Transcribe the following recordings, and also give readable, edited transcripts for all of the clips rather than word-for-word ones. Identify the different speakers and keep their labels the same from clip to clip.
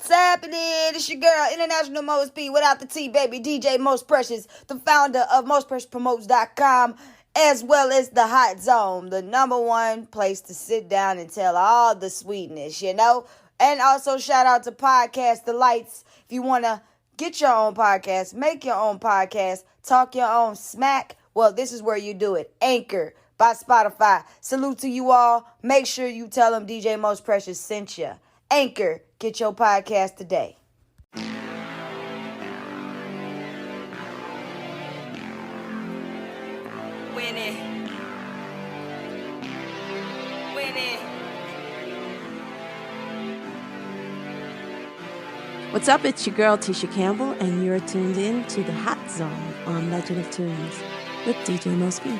Speaker 1: What's happening? It's your girl, International Most P, without the T, baby, DJ Most Precious, the founder of MostPreciousPromotes.com, as well as the HotZone, the number one place to sit down and tell all the sweetness, you know? And also shout out to Podcast Delights. If you want to get your own podcast, make your own podcast, talk your own smack, well, this is where you do it. Anchor by Spotify. Salute to you all. Make sure you tell them DJ Most Precious sent you. Anchor, get your podcast today.
Speaker 2: Winning.
Speaker 3: What's up? It's your girl, Tisha Campbell, and you're tuned in to the Hot Zone on Legend of Tunes with DJ Most P.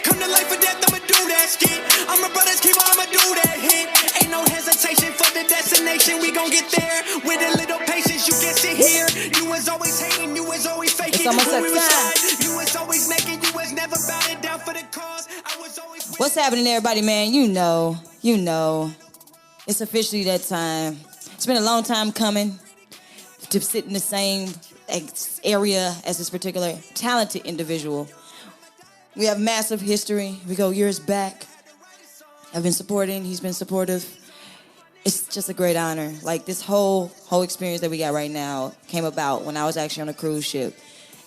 Speaker 4: Come to life or death, I'ma do that skit. I'm a brother's keeper, I'ma do that hit. Ain't no hesitation for the destination. We gon' get there with a little patience. You can sit here. You was always hating, you was always faking.
Speaker 1: It's almost
Speaker 4: When we
Speaker 1: that
Speaker 4: was
Speaker 1: time.
Speaker 4: slide, you was always naked. You was never bowing down for the cause. I was always.
Speaker 1: What's happening, everybody, man? You know. It's officially that time. It's been a long time coming to sit in the same area as this particular talented individual. We have massive history. We go years back. I've been supporting. He's been supportive. It's just a great honor. Like, this whole experience that we got right now came about when I was actually on a cruise ship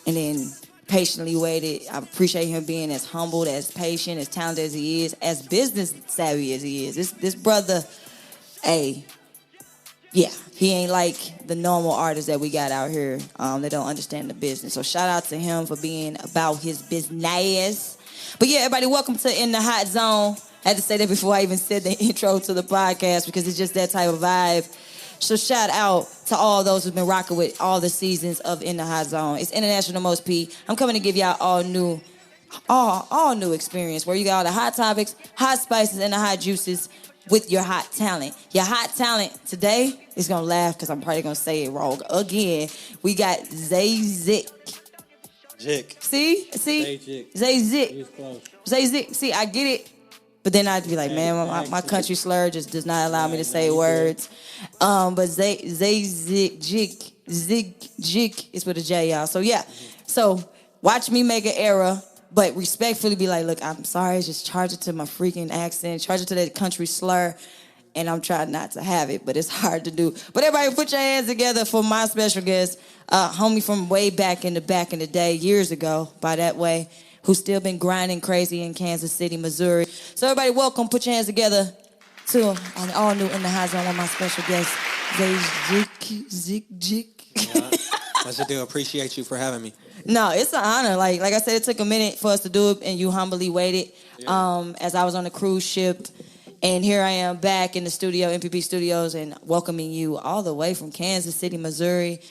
Speaker 1: and then patiently waited. I appreciate him being as humbled, as patient, as talented as he is, as business savvy as he is. This brother, yeah, he ain't like the normal artists that we got out here that don't understand the business. So shout out to him for being about his business. But yeah, everybody, welcome to In the Hot Zone. I had to say that before I even said the intro to the podcast because it's just that type of vibe. So shout out to all those who've been rocking with all the seasons of In the Hot Zone. It's International Most P. I'm coming to give y'all all new experience where you got all the hot topics, hot spices, and the hot juices with your hot talent. Your hot talent today is going to laugh because I'm probably going to say it wrong again. We got Zajikc.
Speaker 5: Jick.
Speaker 1: See?
Speaker 5: Zajikc.
Speaker 1: Zajikc.
Speaker 5: He was close.
Speaker 1: Zajikc. See, I get it. But then I'd be like, man, my country slur just does not allow me to say words. But Zajikc is with a J, y'all. So, yeah. So, watch me make an error. But respectfully be like, look, I'm sorry, just charge it to my freaking accent, charge it to that country slur, and I'm trying not to have it, but it's hard to do. But everybody put your hands together for my special guest, homie from way back in the day, years ago, by that way, who's still been grinding crazy in Kansas City, Missouri. So everybody welcome, put your hands together to an all new In the Hot Zone, one of my special guests, Zajikc.
Speaker 5: Yeah, I should do appreciate you for having me.
Speaker 1: No, it's an honor. Like I said, it took a minute for us to do it, and you humbly waited. Yeah. As I was on the cruise ship, and here I am back in the studio, MPP Studios, and welcoming you all the way from Kansas City, Missouri.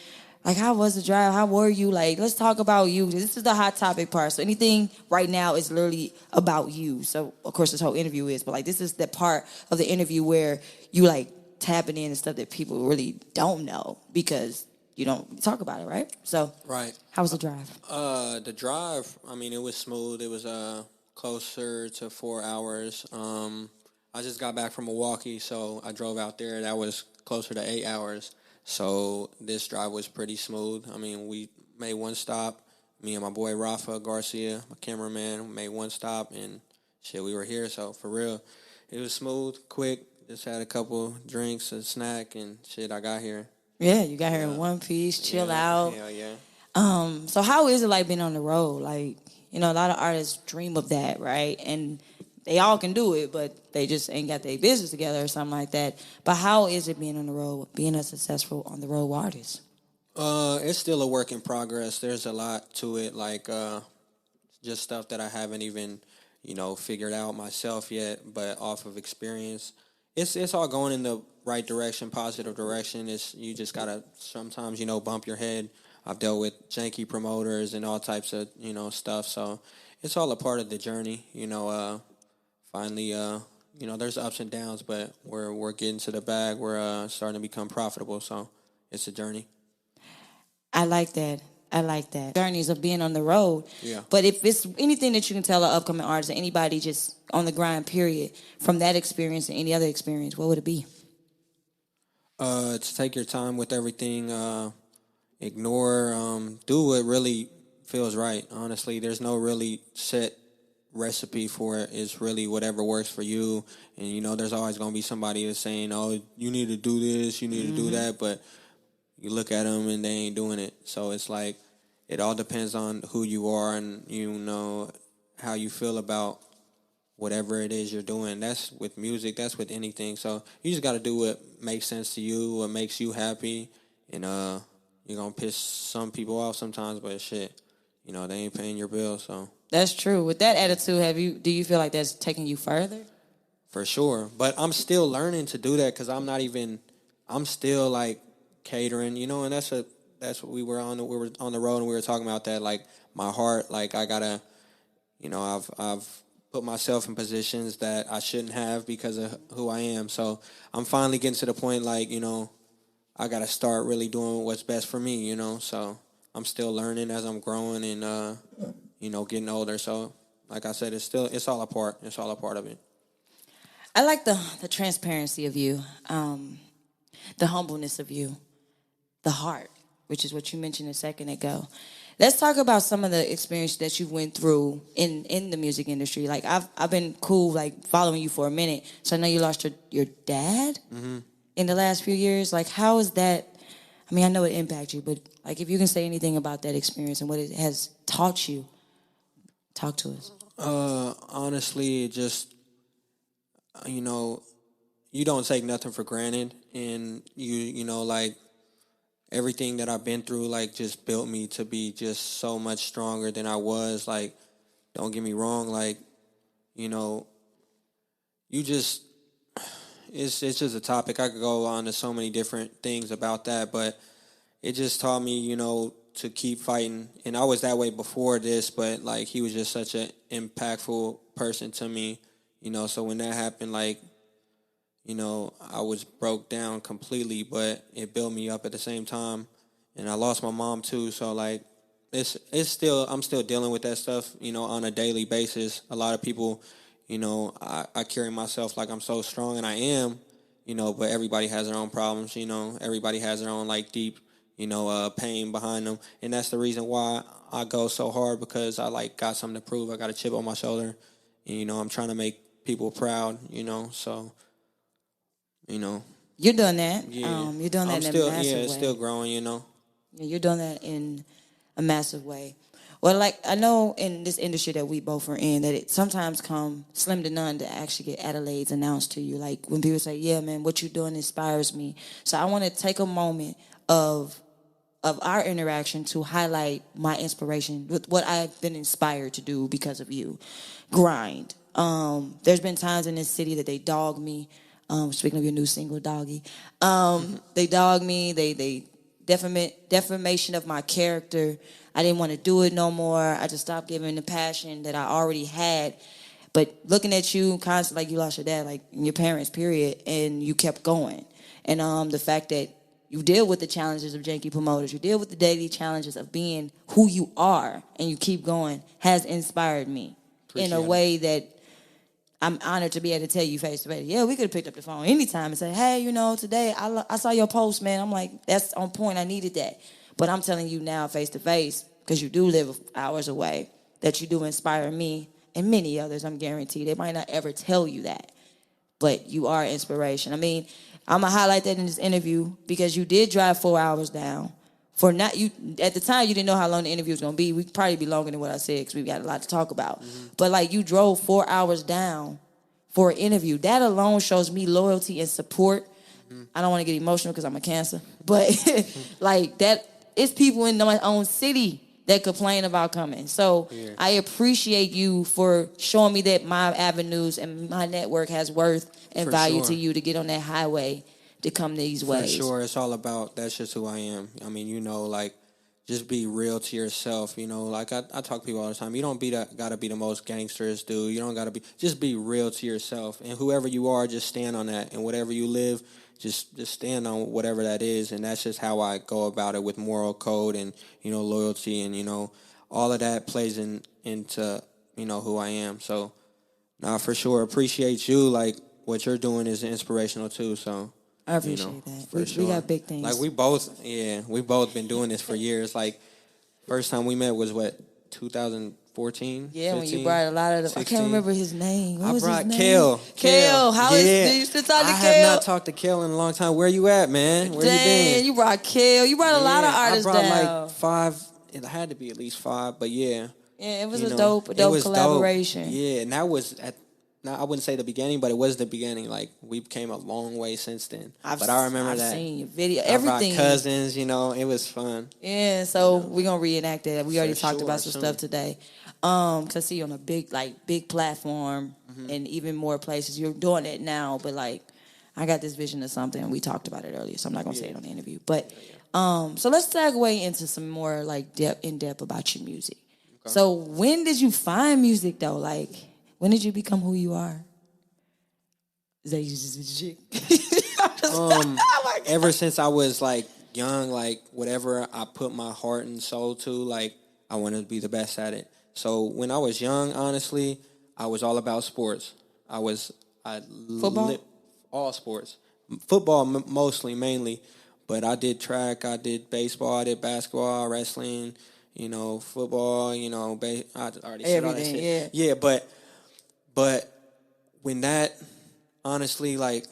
Speaker 1: Like, how was the drive? How were you? Like, let's talk about you. This is the hot topic part. So anything right now is literally about you. So, of course, this whole interview is, but, like, this is the part of the interview where you, like, tapping in and stuff that people really don't know because you don't talk about it, right? So,
Speaker 5: Right.
Speaker 1: how was the drive?
Speaker 5: The drive, I mean, it was smooth. It was closer to 4 hours. I just got back from Milwaukee, so I drove out there. That was closer to 8 hours. So this drive was pretty smooth. I mean, we made one stop. Me and my boy Rafa Garcia, my cameraman, made one stop, and shit, we were here. So for real, it was smooth, quick. Just had a couple drinks, a snack, and shit, I got here.
Speaker 1: Yeah, you got here in one piece, chill out.
Speaker 5: Hell yeah.
Speaker 1: So how is it like being on the road? Like, you know, a lot of artists dream of that, right? And they all can do it, but they just ain't got their business together or something like that. But how is it being on the road, being a successful on the road artist?
Speaker 5: It's still a work in progress. There's a lot to it, like just stuff that I haven't even, figured out myself yet, but off of experience. It's all going in the right direction, positive direction. You just gotta sometimes, bump your head. I've dealt with janky promoters and all types of, stuff. So it's all a part of the journey, finally, there's ups and downs, but we're getting to the bag. We're starting to become profitable. So it's a journey.
Speaker 1: I like that. Journeys of being on the road.
Speaker 5: Yeah.
Speaker 1: But if it's anything that you can tell an upcoming artist or anybody just on the grind, period, from that experience and any other experience, what would it be?
Speaker 5: To take your time with everything. Ignore. Do what really feels right. Honestly, there's no really set recipe for it. It's really whatever works for you. And there's always gonna be somebody that's saying, "Oh, you need to do this, you need to do that," but you look at them and they ain't doing it. So it's like it all depends on who you are and how you feel about whatever it is you're doing. That's with music. That's with anything. So you just got to do what makes sense to you, what makes you happy, and you're gonna piss some people off sometimes, but shit, they ain't paying your bills. So
Speaker 1: That's true. With that attitude, do you feel like that's taking you further?
Speaker 5: for sure, but I'm still learning to do that because I'm still like catering, and that's what we were on the road and we were talking about that, like my heart, like I gotta, I've put myself in positions that I shouldn't have because of who I am. So I'm finally getting to the point, like, I got to start really doing what's best for me, So I'm still learning as I'm growing and, getting older. So like I said, it's all a part. It's all a part of it.
Speaker 1: I like the transparency of you, the humbleness of you, the heart, which is what you mentioned a second ago. Let's talk about some of the experience that you went through in the music industry. Like I've been cool, like following you for a minute. So I know you lost your dad in the last few years. Like how is that? I mean, I know it impacted you, but like if you can say anything about that experience and what it has taught you, talk to us.
Speaker 5: Honestly, it just you don't take nothing for granted, and like everything that I've been through, like, just built me to be just so much stronger than I was. Like, don't get me wrong, like, you just, it's just a topic. I could go on to so many different things about that, but it just taught me, to keep fighting. And I was that way before this, but, like, he was just such an impactful person to me, so when that happened, like, I was broke down completely, but it built me up at the same time. And I lost my mom too, so like I'm still dealing with that stuff, on a daily basis. A lot of people, I carry myself like I'm so strong, and I am, but everybody has their own problems, everybody has their own like deep, pain behind them. And that's the reason why I go so hard, because I like got something to prove. I got a chip on my shoulder, and I'm trying to make people proud, so
Speaker 1: You're doing that.
Speaker 5: yeah.
Speaker 1: You're doing that
Speaker 5: I'm
Speaker 1: in
Speaker 5: still,
Speaker 1: a massive way.
Speaker 5: it's still growing,
Speaker 1: Yeah, you're doing that in a massive way. Well, like I know in this industry that we both are in, that it sometimes come slim to none to actually get accolades announced to you. Like when people say, "Yeah, man, what you're doing inspires me." So I want to take a moment of our interaction to highlight my inspiration with what I've been inspired to do because of you. Grind. There's been times in this city that they dog me. Speaking of your new single, Doggy, they dog me. They defamation of my character. I didn't want to do it no more. I just stopped giving the passion that I already had. But looking at you, constantly, like you lost your dad, like your parents, period, and you kept going. And the fact that you deal with the challenges of janky promoters, you deal with the daily challenges of being who you are, and you keep going, has inspired me in a way that I'm honored to be able to tell you face to face. Yeah, we could have picked up the phone anytime and said, "Hey, today I saw your post, man." I'm like, that's on point. I needed that. But I'm telling you now face to face, because you do live hours away, that you do inspire me and many others, I'm guaranteed. They might not ever tell you that, but you are inspiration. I mean, I'm going to highlight that in this interview because you did drive 4 hours down. For not you at the time, you didn't know how long the interview was gonna be. We'd probably be longer than what I said because we've got a lot to talk about. But like you drove 4 hours down for an interview. That alone shows me loyalty and support. I don't want to get emotional because I'm a Cancer, but like that, it's people in my own city that complain about coming. So I appreciate you for showing me that my avenues and my network has worth and
Speaker 5: For
Speaker 1: value
Speaker 5: sure.
Speaker 1: to you to get on that highway to come these
Speaker 5: For
Speaker 1: ways.
Speaker 5: sure, it's all about, that's just who I am. I mean, like, just be real to yourself. Like I talk to people all the time. You don't gotta be the most gangsterist dude. You don't gotta just be real to yourself. And whoever you are, just stand on that. And whatever you live, just stand on whatever that is. And that's just how I go about it, with moral code and, loyalty, and, all of that plays into, who I am. So, nah, for sure, appreciate you. Like, what you're doing is inspirational too, so.
Speaker 1: I appreciate that. We got big things.
Speaker 5: Like we both been doing this for years. Like first time we met was what 2014.
Speaker 1: Yeah,
Speaker 5: 15,
Speaker 1: when you brought a lot of them. I can't remember his name. What was
Speaker 5: brought
Speaker 1: his name?
Speaker 5: Kale.
Speaker 1: Kale. How is
Speaker 5: yeah.
Speaker 1: you still talk to
Speaker 5: I
Speaker 1: Kale?
Speaker 5: have not talked to Kale in a long time. Where you at, man? Where you been?
Speaker 1: You brought Kale. You brought a lot of artists
Speaker 5: I brought
Speaker 1: down.
Speaker 5: like 5. It had to be at least 5, but yeah.
Speaker 1: Yeah, it was a dope collaboration.
Speaker 5: Dope. Yeah, and that was I wouldn't say the beginning, but it was the beginning. Like we've came a long way since then. But I remember that. I've
Speaker 1: seen your video, everything.
Speaker 5: I brought cousins, it was fun.
Speaker 1: Yeah, so we're gonna reenact that. We already talked about some stuff today. 'Cause I see you on a big platform and even more places. You're doing it now, but like I got this vision of something and we talked about it earlier, so I'm not gonna say it on the interview. But so let's segue into some more like in depth about your music. Okay. So when did you find music though? Like when did you become who you are? Zajikc.
Speaker 5: Ever since I was like young, like whatever I put my heart and soul to, like I wanted to be the best at it. So when I was young, honestly, I was all about sports.
Speaker 1: Football?
Speaker 5: All sports. Football mainly. But I did track, I did baseball, I did basketball, wrestling, football, I already said all that shit. Yeah, but when that, honestly, like,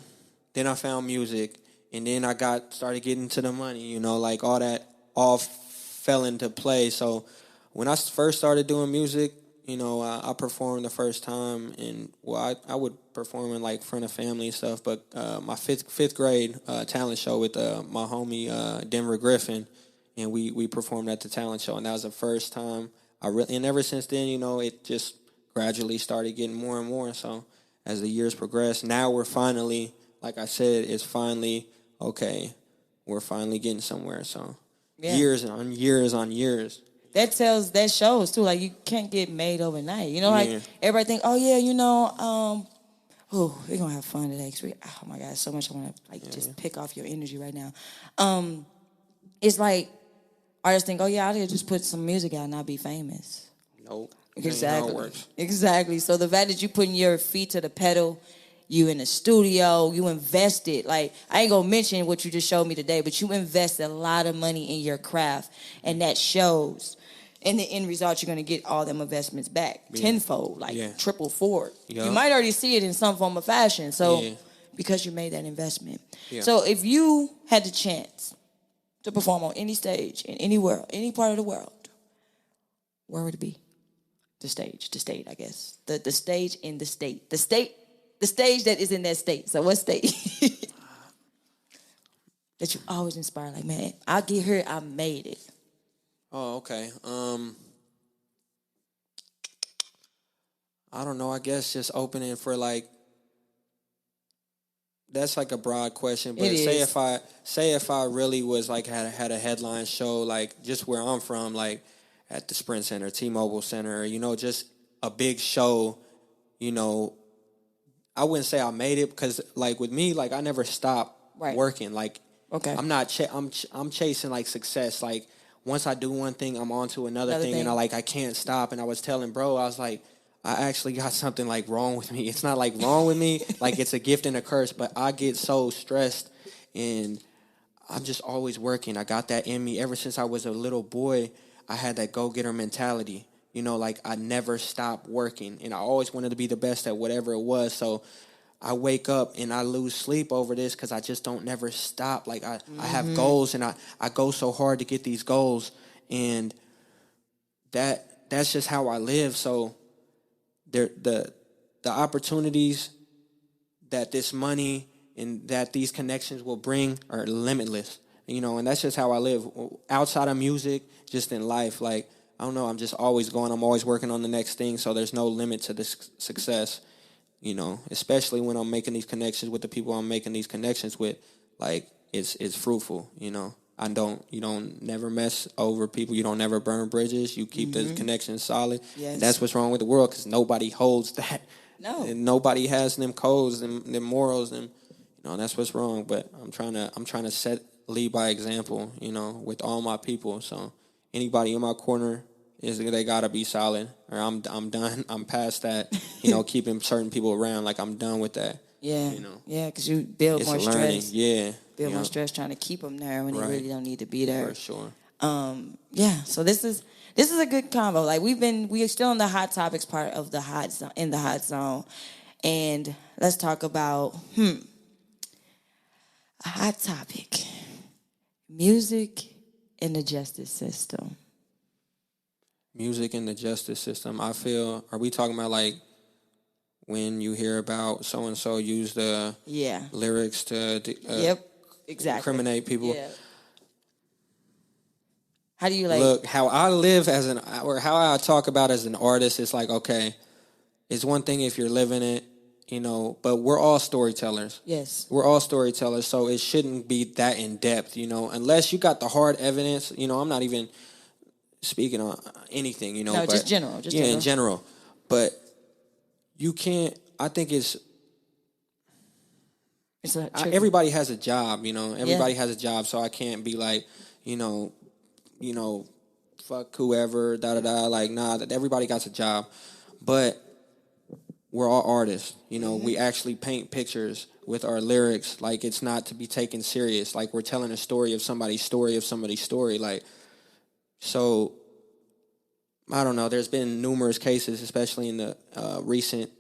Speaker 5: then I found music, and then I started getting into the money, like all that all fell into play. So when I first started doing music, I performed the first time, and I would perform in like front of family and stuff. But my fifth grade talent show with my homie Denver Griffin, and we performed at the talent show, and that was the first time and ever since then, it just gradually started getting more and more. So as the years progressed, now we're finally, like I said, it's finally okay. We're finally getting somewhere. So years on years on years.
Speaker 1: That shows too. Like you can't get made overnight. Like everybody think, oh yeah, we're gonna have fun today. Oh my God, so much I want to just pick off your energy right now. It's like artists think, oh yeah, I'll just put some music out and I'll be famous.
Speaker 5: Nope.
Speaker 1: Exactly.
Speaker 5: How it works.
Speaker 1: Exactly. So the fact that you putting your feet to the pedal, you in the studio, you invested. Like I ain't gonna mention what you just showed me today, but you invested a lot of money in your craft, and that shows. And the end result, you're gonna get all them investments back tenfold, triple forward. Yep. You might already see it in some form of fashion. So because you made that investment. Yeah. So if you had the chance to perform on any stage in any world, any part of the world, where would it be? The state, I guess. The stage in the state. The stage that is in that state. So what state? That you always inspire, like, man, I'll get here, I made it.
Speaker 5: Oh, okay. I don't know, I guess just opening for like, that's like a broad question, but say if I really was like had a headline show, like just where I'm from, like at the Sprint Center, T-Mobile Center, just a big show, I wouldn't say I made it, because like with me, like I never stop working. Like I'm not I'm chasing like success. Like once I do one thing, I'm on to another thing, and I can't stop. And I was telling bro, I was like, I actually got something like wrong with me. It's not like wrong with me, like it's a gift and a curse, but I get so stressed and I'm just always working. I got that in me ever since I was a little boy. I had that go-getter mentality, like I never stopped working, and I always wanted to be the best at whatever it was. So I wake up and I lose sleep over this because I just don't never stop. Like I have goals, and I go so hard to get these goals, and that's just how I live. So the opportunities that this money and that these connections will bring are limitless. And that's just how I live. Outside of music, just in life, like, I don't know, I'm just always going, I'm always working on the next thing, so there's no limit to this success, especially when I'm making these connections with the people I'm making these connections with, like, it's fruitful, you don't never mess over people, you don't never burn bridges, you keep the connection solid. Yes. And that's what's wrong with the world, because nobody holds that. No. And nobody has them codes and them morals, and, that's what's wrong, but I'm trying to lead by example, with all my people. So anybody in my corner they gotta be solid, or I'm done. I'm past that, keeping certain people around. Like I'm done with that.
Speaker 1: Yeah.
Speaker 5: You know,
Speaker 1: Yeah, because you build
Speaker 5: it's
Speaker 1: more
Speaker 5: learning.
Speaker 1: stress.
Speaker 5: Yeah,
Speaker 1: Build more stress trying to keep them there when they really don't need to be there.
Speaker 5: for sure.
Speaker 1: Yeah. So this is a good combo. Like we are still in the hot topics part of the hot zone, in the hot zone, and let's talk about a hot topic: music in the justice system.
Speaker 5: Music in the justice system. I feel. Are we talking about like when you hear about so and so use the lyrics to
Speaker 1: exactly
Speaker 5: incriminate people?
Speaker 1: Yeah. How do you like
Speaker 5: look how I live as an or how I talk about as an artist? It's like, okay, it's one thing if you're living it, you know, but we're all storytellers.
Speaker 1: Yes.
Speaker 5: We're all storytellers, so it shouldn't be that in depth, you know, unless you got the hard evidence. You know, I'm not even speaking on anything, you know,
Speaker 1: no,
Speaker 5: but
Speaker 1: just general,
Speaker 5: in general. But you can't. I think everybody has a job, you know. Everybody has a job, so I can't be like, you know, fuck whoever, da da da. Like, nah, that everybody got a job, but we're all artists. You know, we actually paint pictures with our lyrics. Like, it's not to be taken serious. Like, we're telling a story of somebody's story. Like, so I don't know. There's been numerous cases, especially in the recent,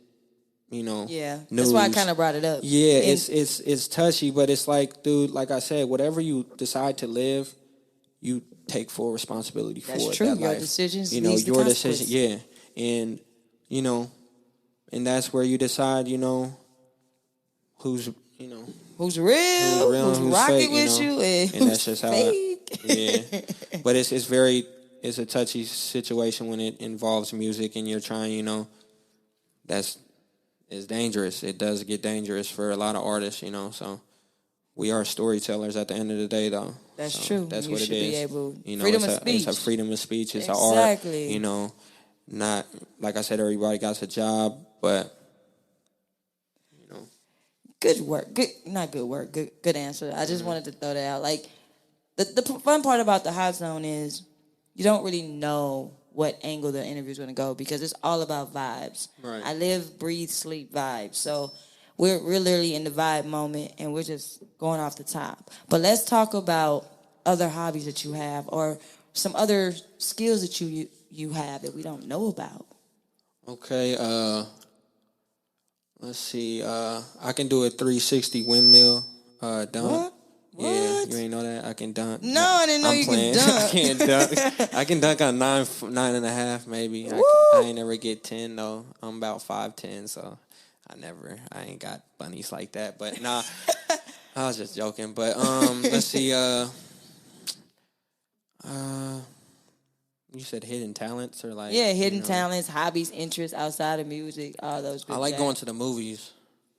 Speaker 5: you know,
Speaker 1: news.
Speaker 5: That's
Speaker 1: why I kind of brought it up.
Speaker 5: Yeah, it's touchy, but it's like, dude, like I said, whatever you decide to live, you take full responsibility for it.
Speaker 1: That's true.
Speaker 5: That
Speaker 1: Your
Speaker 5: life.
Speaker 1: decisions,
Speaker 5: you know,
Speaker 1: needs
Speaker 5: your
Speaker 1: the
Speaker 5: decision, yeah, and you know, and that's where you decide, you know, who's real, who's
Speaker 1: rocking
Speaker 5: fake,
Speaker 1: with you, and
Speaker 5: and that's just
Speaker 1: fake.
Speaker 5: But it's a touchy situation when it involves music and you're trying, you know, it's dangerous. It does get dangerous for a lot of artists, you know. So we are storytellers at the end of the day, though.
Speaker 1: That's
Speaker 5: so
Speaker 1: true.
Speaker 5: That's
Speaker 1: you
Speaker 5: what
Speaker 1: should
Speaker 5: it is.
Speaker 1: Be able,
Speaker 5: you know,
Speaker 1: freedom of speech.
Speaker 5: It's a freedom of speech. It's
Speaker 1: exactly.
Speaker 5: an art. You know, not like I said, everybody got a job, but you know,
Speaker 1: good work. Good answer. I just wanted to throw that out. Like the fun part about the hot zone is you don't really know what angle the interview is going to go because it's all about vibes.
Speaker 5: Right.
Speaker 1: I live, breathe, sleep vibes. So we're literally in the vibe moment and we're just going off the top. But let's talk about other hobbies that you have or some other skills that you have that we don't know about.
Speaker 5: Okay, let's see. I can do a 360 windmill dunk.
Speaker 1: What?
Speaker 5: Yeah, you ain't know that? I can dunk.
Speaker 1: No, I didn't know
Speaker 5: I'm
Speaker 1: you
Speaker 5: playing.
Speaker 1: can dunk.
Speaker 5: I can't dunk. I can dunk on 9.5 maybe. I ain't never get 10 though. I'm about 5'10", so I ain't got bunnies like that. But nah, I was just joking. But let's see. You said hidden talents or like
Speaker 1: hidden talents, hobbies, interests outside of music, all those. Good
Speaker 5: I like
Speaker 1: jazz.
Speaker 5: going to the movies.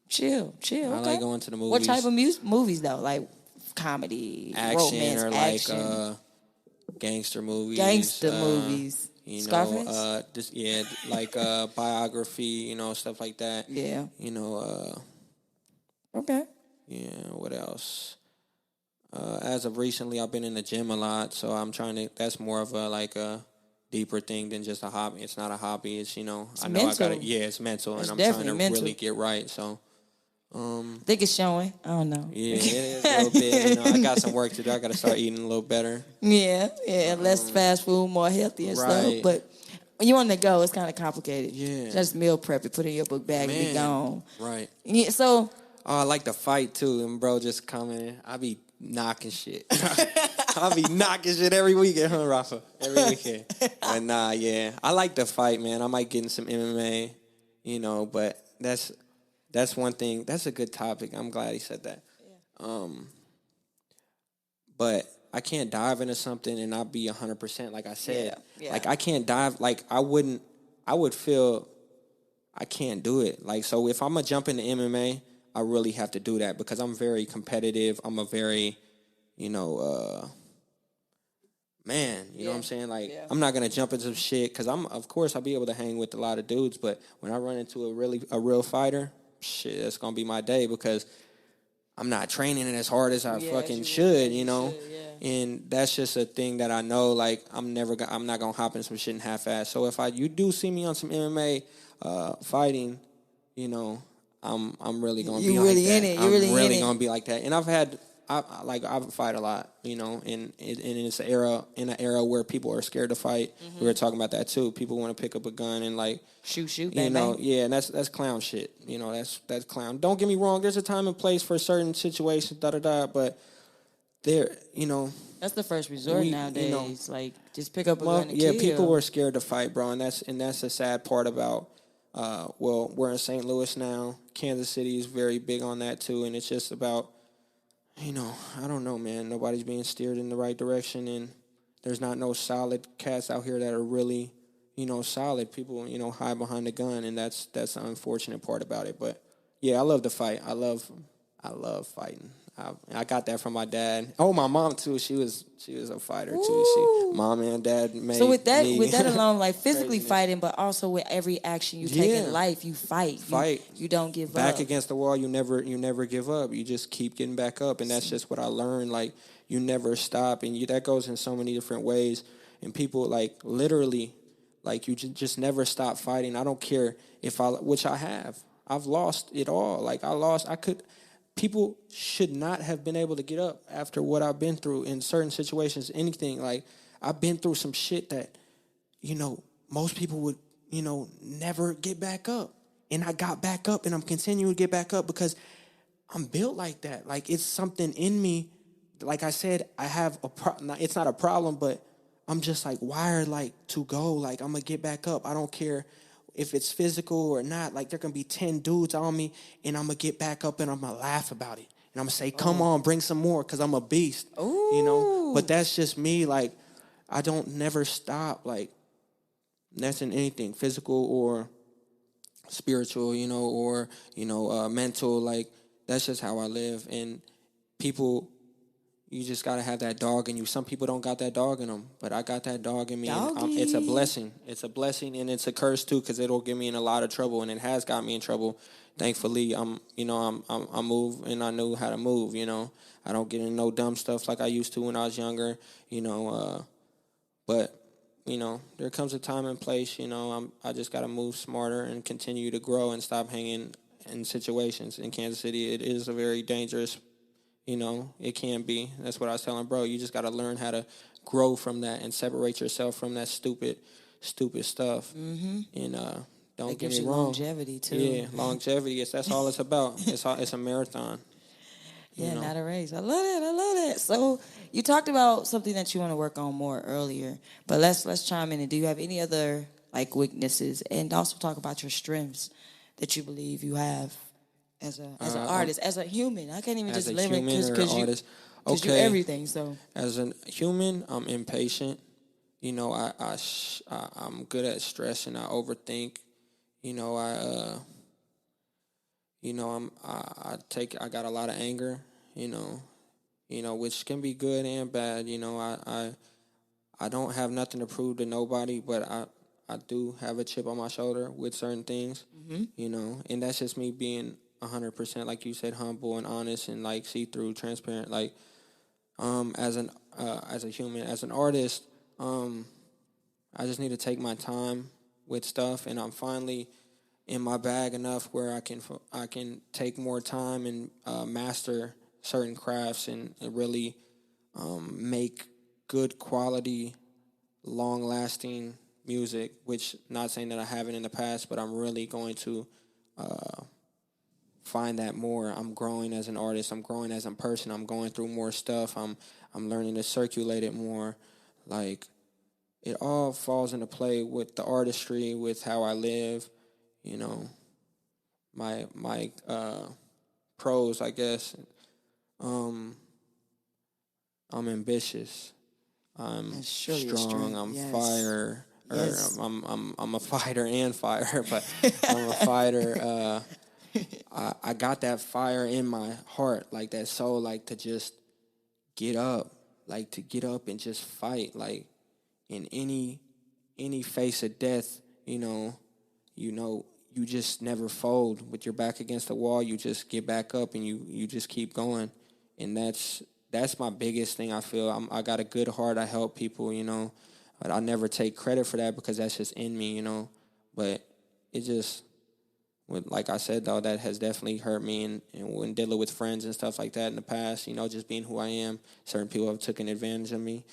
Speaker 1: Chill. Okay.
Speaker 5: I like going to the movies.
Speaker 1: What type of movies though? Like comedy,
Speaker 5: action,
Speaker 1: romance,
Speaker 5: or
Speaker 1: action.
Speaker 5: like gangster movies.
Speaker 1: Movies.
Speaker 5: You
Speaker 1: Scarface?
Speaker 5: know, like biography, you know, stuff like that.
Speaker 1: Yeah.
Speaker 5: You know,
Speaker 1: okay.
Speaker 5: Yeah, what else? As of recently, I've been in the gym a lot, so I'm trying to. That's more of a deeper thing than just a hobby. It's not a hobby. It's I know
Speaker 1: mental.
Speaker 5: I got it. Yeah, it's mental,
Speaker 1: It's
Speaker 5: and I'm trying to
Speaker 1: mental.
Speaker 5: really get right. So,
Speaker 1: I think it's showing. I don't know.
Speaker 5: Yeah, it is a little bit. You know, I got some work to do. I got to start eating a little better.
Speaker 1: Yeah, less fast food, more healthy and stuff. But when you're on the go, it's kind of complicated.
Speaker 5: Yeah,
Speaker 1: just meal prep it, put it in your book bag, and be gone.
Speaker 5: Right.
Speaker 1: Yeah. So.
Speaker 5: Oh, I like to fight too, and bro, just coming. I be knocking shit. I be knocking shit every weekend, huh, Rafa? Every weekend. But nah, yeah, I like to fight, man. I might get in some MMA, you know, but that's one thing. That's a good topic. I'm glad he said that. Yeah. But I can't dive into something and not be 100%. Like I said, like I can't dive. Like I would feel I can't do it. Like so, if I'm gonna jump into MMA, I really have to do that because I'm very competitive. I'm a very, man, you know what I'm saying? Like, I'm not going to jump into some shit because of course, I'll be able to hang with a lot of dudes. But when I run into a real fighter, shit, that's going to be my day because I'm not training it as hard as I fucking should, you know? And that's just a thing that I know, like, I'm not going to hop in some shit and half-ass. So if you do see me on some MMA fighting, you know, I'm really gonna
Speaker 1: You
Speaker 5: be
Speaker 1: really
Speaker 5: like that.
Speaker 1: in it. You
Speaker 5: I'm
Speaker 1: really in
Speaker 5: really
Speaker 1: it.
Speaker 5: gonna be like that. And I fight a lot, you know, and it's an era where people are scared to fight.
Speaker 1: Mm-hmm.
Speaker 5: We were talking about that too. People want to pick up a gun and like
Speaker 1: Shoot,
Speaker 5: you
Speaker 1: bang,
Speaker 5: know,
Speaker 1: bang.
Speaker 5: yeah, and that's clown shit. You know, that's clown. Don't get me wrong. There's a time and place for certain situations, but there, you know,
Speaker 1: That's the first resort
Speaker 5: we,
Speaker 1: nowadays. Like, just pick up a
Speaker 5: well,
Speaker 1: gun and
Speaker 5: yeah,
Speaker 1: kill.
Speaker 5: people were scared to fight, bro, and that's the sad part about. Well, we're in St. Louis now. Kansas City is very big on that too, and it's just about, you know, I don't know, man. Nobody's being steered in the right direction, and there's not no solid cats out here that are really, you know, solid. People, you know, hide behind the gun, and that's the unfortunate part about it. But yeah, I love to fight. I love fighting. I got that from my dad. Oh, my mom too. She was a fighter too. Mom and dad made
Speaker 1: So with that
Speaker 5: me
Speaker 1: alone, like physically
Speaker 5: craziness.
Speaker 1: fighting, but also with every action you take in
Speaker 5: Yeah.
Speaker 1: life, you fight.
Speaker 5: Fight.
Speaker 1: You don't give
Speaker 5: back
Speaker 1: up.
Speaker 5: against the wall. You never give up. You just keep getting back up, and that's just what I learned. Like, you never stop, and that goes in so many different ways. And people, like, literally, like, you just never stop fighting. I don't care which I have. I've lost it all. Like, people should not have been able to get up after what I've been through in certain situations. Anything, like, I've been through some shit that, you know, most people would, you know, never get back up. And I got back up, and I'm continuing to get back up because I'm built like that. Like, it's something in me. Like I said, I have it's not a problem, but I'm just like wired like to go. Like, I'm gonna get back up. I don't care if it's physical or not. Like, there can be 10 dudes on me, and I'm gonna get back up, and I'm gonna laugh about it. And I'm gonna say, come on, bring some more, because I'm a beast.
Speaker 1: Ooh.
Speaker 5: You know? But that's just me. Like, I don't never stop. Like, that's in anything, physical or spiritual, you know, or, you know, mental. Like, that's just how I live. And people, you just got to have that dog in you. Some people don't got that dog in them, but I got that dog in me. And it's a blessing. It's a blessing, and it's a curse too, because it'll get me in a lot of trouble, and it has got me in trouble. Thankfully, I move, and I knew how to move. You know, I don't get in no dumb stuff like I used to when I was younger. You know, but you know, there comes a time and place. You know, I just got to move smarter and continue to grow and stop hanging in situations. In Kansas City, it is a very dangerous. You know, it can be. That's what I was telling bro. You just got to learn how to grow from that and separate yourself from that stupid stuff. Mm-hmm. And don't
Speaker 1: That
Speaker 5: get
Speaker 1: gives
Speaker 5: me
Speaker 1: you
Speaker 5: wrong.
Speaker 1: longevity too.
Speaker 5: Yeah, longevity. That's all it's about. It's a marathon.
Speaker 1: Yeah,
Speaker 5: You know?
Speaker 1: not a race. I love that. So you talked about something that you want to work on more earlier, but let's chime in. And do you have any other like weaknesses, and also talk about your strengths that you believe you have as an artist, as a human? I can't even just limit because you're everything. So
Speaker 5: as a human, I'm impatient. You know, I'm good at stress, and I overthink. You know, I got a lot of anger. You know, which can be good and bad. You know, I don't have nothing to prove to nobody, but I do have a chip on my shoulder with certain things. Mm-hmm. You know, and that's just me being 100%, like you said, humble and honest and like see-through, transparent. Like, as a human, as an artist, I just need to take my time with stuff, and I'm finally in my bag enough where I can take more time and master certain crafts and really make good quality, long-lasting music. Which, not saying that I haven't in the past, but I'm really going to find that more. I'm growing as an artist. I'm growing as a person. I'm going through more stuff. I'm learning to circulate it more. Like, it all falls into play with the artistry, with how I live. You know, my pros, I guess. I'm ambitious. I'm strong. I'm fire. Yes. I'm a fighter and fire, but I'm a fighter. I got that fire in my heart, like that soul, like to just get up, and just fight, like in any face of death. You just never fold. With your back against the wall, you just get back up and you just keep going, and that's my biggest thing. I feel I got a good heart. I help people, but I never take credit for that because that's just in me, but it just. like I said, though, that has definitely hurt me. And when dealing with friends and stuff like that in the past, just being who I am, certain people have taken advantage of me.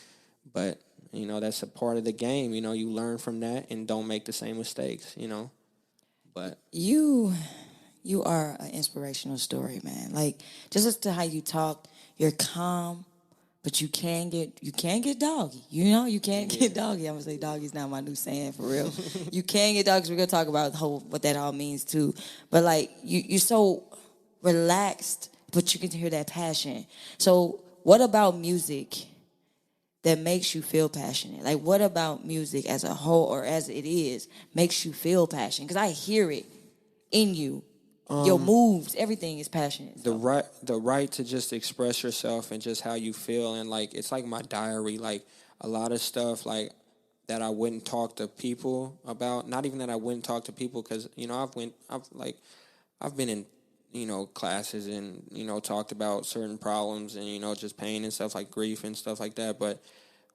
Speaker 5: But, that's a part of the game. You learn from that and don't make the same mistakes, But
Speaker 1: You are an inspirational story, man. Like, just listen to how you talk. You're calm, but you can get doggy. You can't get doggy. I'm gonna say doggy's not my new saying for real. You can get doggy. We're gonna talk about what that all means too. But like you're so relaxed, but you can hear that passion. So what about music that makes you feel passionate? Like, what about music as a whole or as it is makes you feel passionate? Because I hear it in you. Your moves, everything is passionate.
Speaker 5: The right to just express yourself and just how you feel, and like it's like my diary. Like a lot of stuff like that I wouldn't talk to people about. Not even that I wouldn't talk to people, because I've been in classes and talked about certain problems and just pain and stuff like grief and stuff like that. But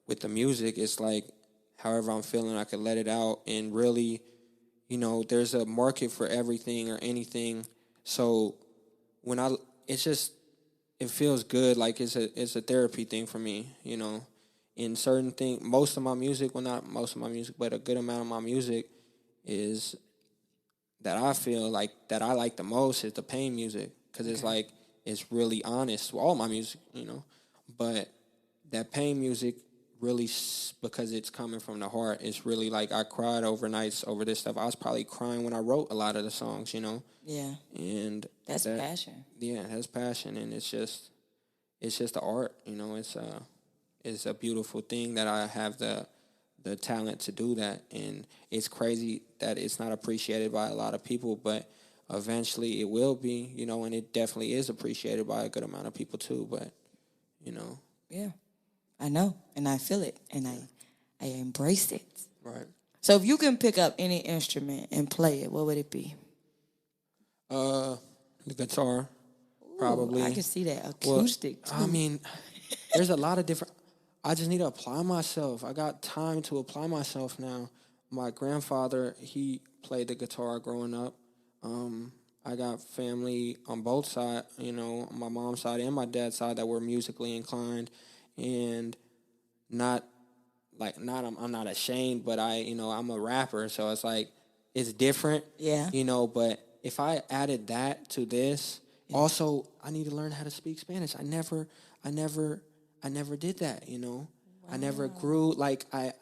Speaker 5: with the music, it's like however I'm feeling, I can let it out and really. There's a market for everything or anything. So when it feels good. Like it's a therapy thing for me, In certain things, most of my music, well, not most of my music, but a good amount of my music is that I feel like that I like the most is the pain music. Because it's like, it's really honest. Well, all my music, But that pain music, really, because it's coming from the heart, it's really like I cried overnights over this stuff. I was probably crying when I wrote a lot of the songs,
Speaker 1: Yeah.
Speaker 5: And
Speaker 1: that's passion.
Speaker 5: Yeah, that's passion, and it's just the art, It's a beautiful thing that I have the talent to do that, and it's crazy that it's not appreciated by a lot of people, but eventually it will be, and it definitely is appreciated by a good amount of people too, but
Speaker 1: Yeah. I know, and I feel it, and I embrace it.
Speaker 5: Right.
Speaker 1: So if you can pick up any instrument and play it, what would it be?
Speaker 5: The guitar, probably.
Speaker 1: I can see that. Acoustic,
Speaker 5: well, I mean, there's a lot of different. I just need to apply myself. I got time to apply myself now. My grandfather, he played the guitar growing up. I got family on both sides, on my mom's side and my dad's side that were musically inclined. And I'm not ashamed, but I'm a rapper, so it's like it's different.
Speaker 1: Yeah.
Speaker 5: But if I added that to this, also I need to learn how to speak Spanish. I never did that, Wow. I never grew like I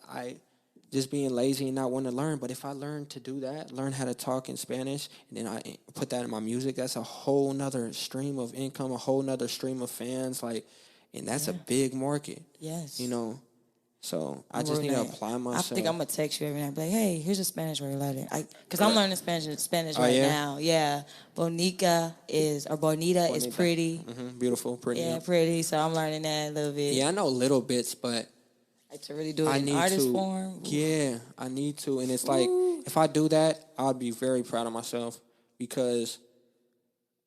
Speaker 5: just being lazy and not wanting to learn. But if I learned to do that, learn how to talk in Spanish, and then I put that in my music, that's a whole nother stream of income, a whole nother stream of fans, and that's a big market.
Speaker 1: Yes.
Speaker 5: So I just need to apply myself.
Speaker 1: I think I'm going to text you every night. Be like, hey, here's a Spanish word. Because I'm learning Spanish right now. Yeah. Bonita is pretty.
Speaker 5: Mm-hmm. Beautiful, pretty.
Speaker 1: Yeah, pretty. So I'm learning that a little bit.
Speaker 5: Yeah, I know little bits, but
Speaker 1: like to really do it in artist form.
Speaker 5: Yeah, I need to. And it's like, if I do that, I'll be very proud of myself, because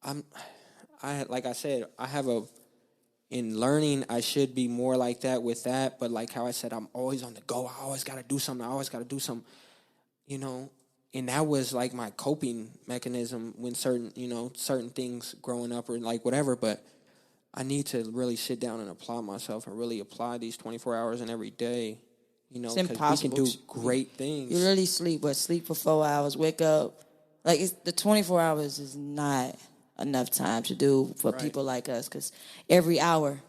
Speaker 5: like I said, I have in learning, I should be more like that with that. But like how I said, I'm always on the go. I always got to do something. And that was like my coping mechanism when certain things growing up or like whatever. But I need to really sit down and apply myself and really apply these 24 hours in every day.
Speaker 1: It's impossible.
Speaker 5: We can do great things.
Speaker 1: You really sleep for 4 hours, wake up. Like the 24 hours is not enough time to do for people like us, because every hour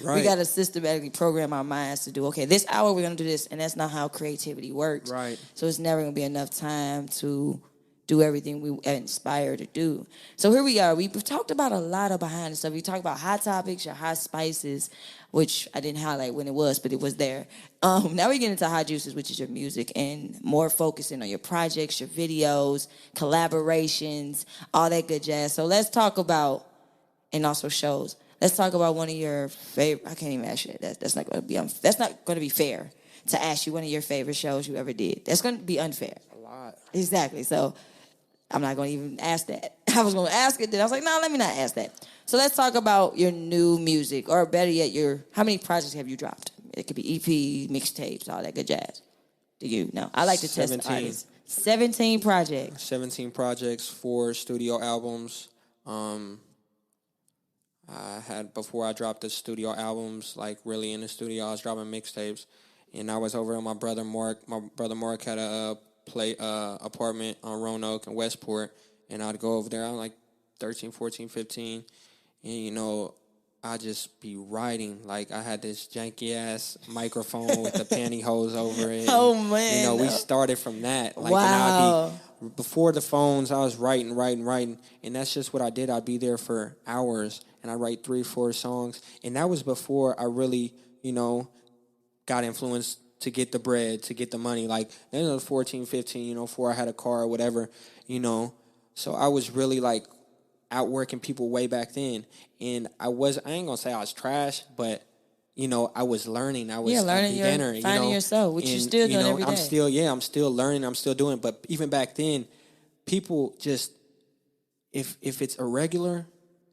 Speaker 1: we got to systematically program our minds to do, okay, this hour we're going to do this, and that's not how creativity works.
Speaker 5: Right.
Speaker 1: So it's never going to be enough time to do everything we inspire to do. So here we are. We've talked about a lot of behind the stuff. We talked about hot topics, your hot spices, which I didn't highlight when it was, but it was there. Now we get into hot juices, which is your music, and more focusing on your projects, your videos, collaborations, all that good jazz. So let's talk about, and also shows. Let's talk about one of your favorite. I can't even ask you that. That's not going to be. That's not going to be fair to ask you one of your favorite shows you ever did. That's going to be unfair.
Speaker 5: A lot.
Speaker 1: Exactly. So I'm not going to even ask that. I was going to ask it, then I was like, no, let me not ask that. So let's talk about your new music, or better yet, how many projects have you dropped? It could be EP, mixtapes, all that good jazz. Do you know? I like to
Speaker 5: 17.
Speaker 1: test the artists. 17 projects.
Speaker 5: 17 projects, 4 studio albums. I had, before I dropped the studio albums, like really in the studio, I was dropping mixtapes, and I was over at my brother Mark. My brother Mark had a apartment on Roanoke and Westport, and I'd go over there. I was like 13, 14, 15, and I just be writing. Like, I had this janky ass microphone with the pantyhose over it.
Speaker 1: Oh,
Speaker 5: and,
Speaker 1: man.
Speaker 5: We started from that. Like,
Speaker 1: wow.
Speaker 5: And I'd be, before the phones, I was writing, and that's just what I did. I'd be there for hours, and I write 3 or 4 songs, and that was before I really, got influenced to get the bread, to get the money. Like, then I was 14, 15, before I had a car or whatever, So I was really, like, outworking people way back then. And I ain't gonna say I was trash, but, I was learning. I was
Speaker 1: learning,
Speaker 5: a beginner.
Speaker 1: Finding yourself, which you're still doing every day.
Speaker 5: I'm still learning. I'm still doing. But even back then, people just, if it's irregular,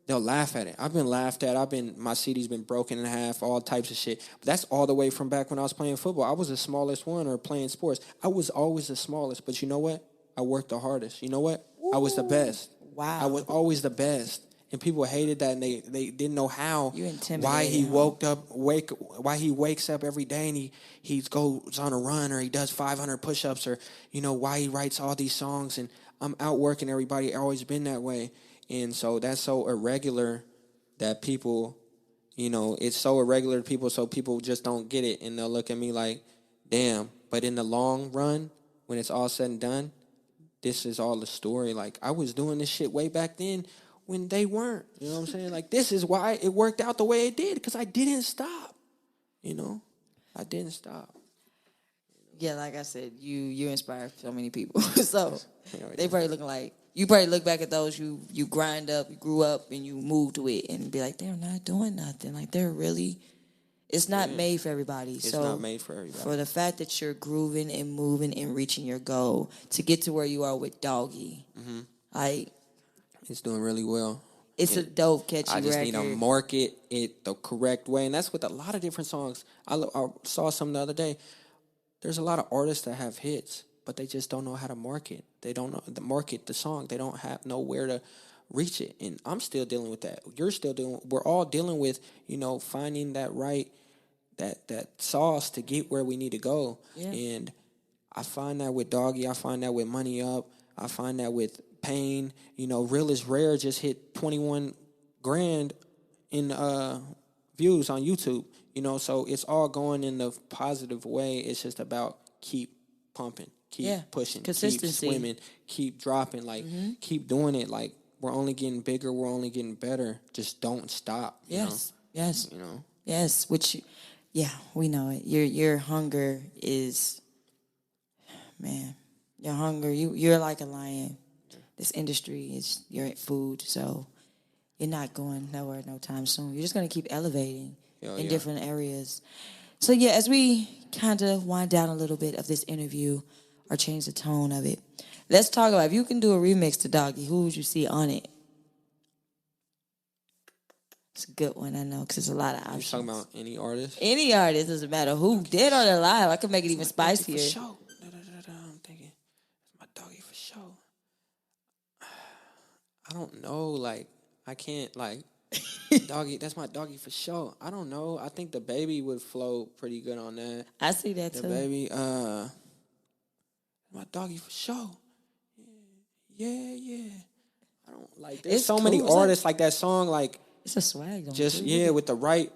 Speaker 5: they'll laugh at it. I've been laughed at. My CD's been broken in half, all types of shit. But that's all the way from back when I was playing football. I was the smallest one, or playing sports. I was always the smallest. But you know what? I worked the hardest. You know what? Ooh. I was the best.
Speaker 1: Wow.
Speaker 5: I was always the best. And people hated that, and they didn't know how.
Speaker 1: You intimidated
Speaker 5: why he
Speaker 1: him.
Speaker 5: Why he wakes up every day and he goes on a run, or he does 500 push-ups, or why he writes all these songs. And I'm outworking everybody. I've always been that way. And so that's so irregular that people, it's so irregular to people, so people just don't get it, and they'll look at me like, damn. But in the long run, when it's all said and done, this is all the story. Like, I was doing this shit way back then when they weren't. You know what I'm saying? Like, this is why it worked out the way it did, because I didn't stop. I didn't stop.
Speaker 1: Yeah, like I said, you inspired so many people. So they probably looking like, you probably look back at those you grind up, you grew up, and you moved to it, and be like, they're not doing nothing. Like, they're really, it's not made for everybody.
Speaker 5: It's not made for everybody.
Speaker 1: For the fact that you're grooving and moving and reaching your goal to get to where you are with Doggy, like,
Speaker 5: it's doing really well.
Speaker 1: It's a dope, catchy record.
Speaker 5: I just need to market it the correct way, and that's with a lot of different songs. I saw some the other day. There's a lot of artists that have hits, but they just don't know how to market. They don't know to market the song. They don't know where to reach it. And I'm still dealing with that. We're all dealing with, finding that right, that sauce to get where we need to go. Yeah. And I find that with Doggy. I find that with Money Up. I find that with Pain. Real is Rare just hit 21 grand in views on YouTube. So it's all going in the positive way. It's just about keep pumping, keep pushing, keep swimming, keep dropping, like keep doing it. Like, we're only getting bigger, we're only getting better. Just don't stop.
Speaker 1: Yes. Yes. Which, we know it. Your hunger is, man. Your hunger. You're like a lion. This industry is your food, so you're not going nowhere no time soon. You're just gonna keep elevating in different areas. So as we kind of wind down a little bit of this interview or change the tone of it, let's talk about, if you can do a remix to Doggy, who would you see on it? It's a good one, I know, because there's a lot of options.
Speaker 5: You're talking about any artist?
Speaker 1: Any artist, doesn't matter who, dead or alive. I could make it even spicier.
Speaker 5: For sure. I'm thinking, it's my Doggy for sure. I don't know, like, I can't, like, Doggy, that's my Doggy for sure. I don't know. I think the Baby would flow pretty good on that.
Speaker 1: I see that
Speaker 5: the
Speaker 1: too.
Speaker 5: The Baby, my Doggy for sure. Yeah. I don't like. There's so many artists like that song. Like,
Speaker 1: it's a swag.
Speaker 5: Just with the right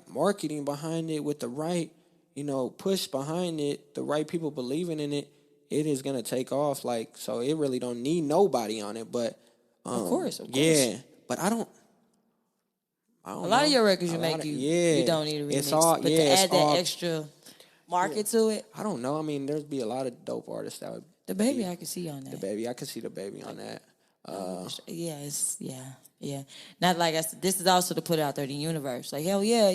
Speaker 5: marketing behind it, with the right push behind it, the right people believing in it, it is gonna take off. Like, so it really don't need nobody on it. But
Speaker 1: of course.
Speaker 5: Yeah, but I don't
Speaker 1: a lot of your records you don't need a remix.
Speaker 5: It's all,
Speaker 1: but to add that extra market to it.
Speaker 5: I don't know. I mean, there'd be a lot of dope artists that would.
Speaker 1: The Baby, I could see on that.
Speaker 5: The Baby, I could see the Baby on that.
Speaker 1: Yeah. Not like I said. This is also to put it out there in the universe. Like, hell yeah,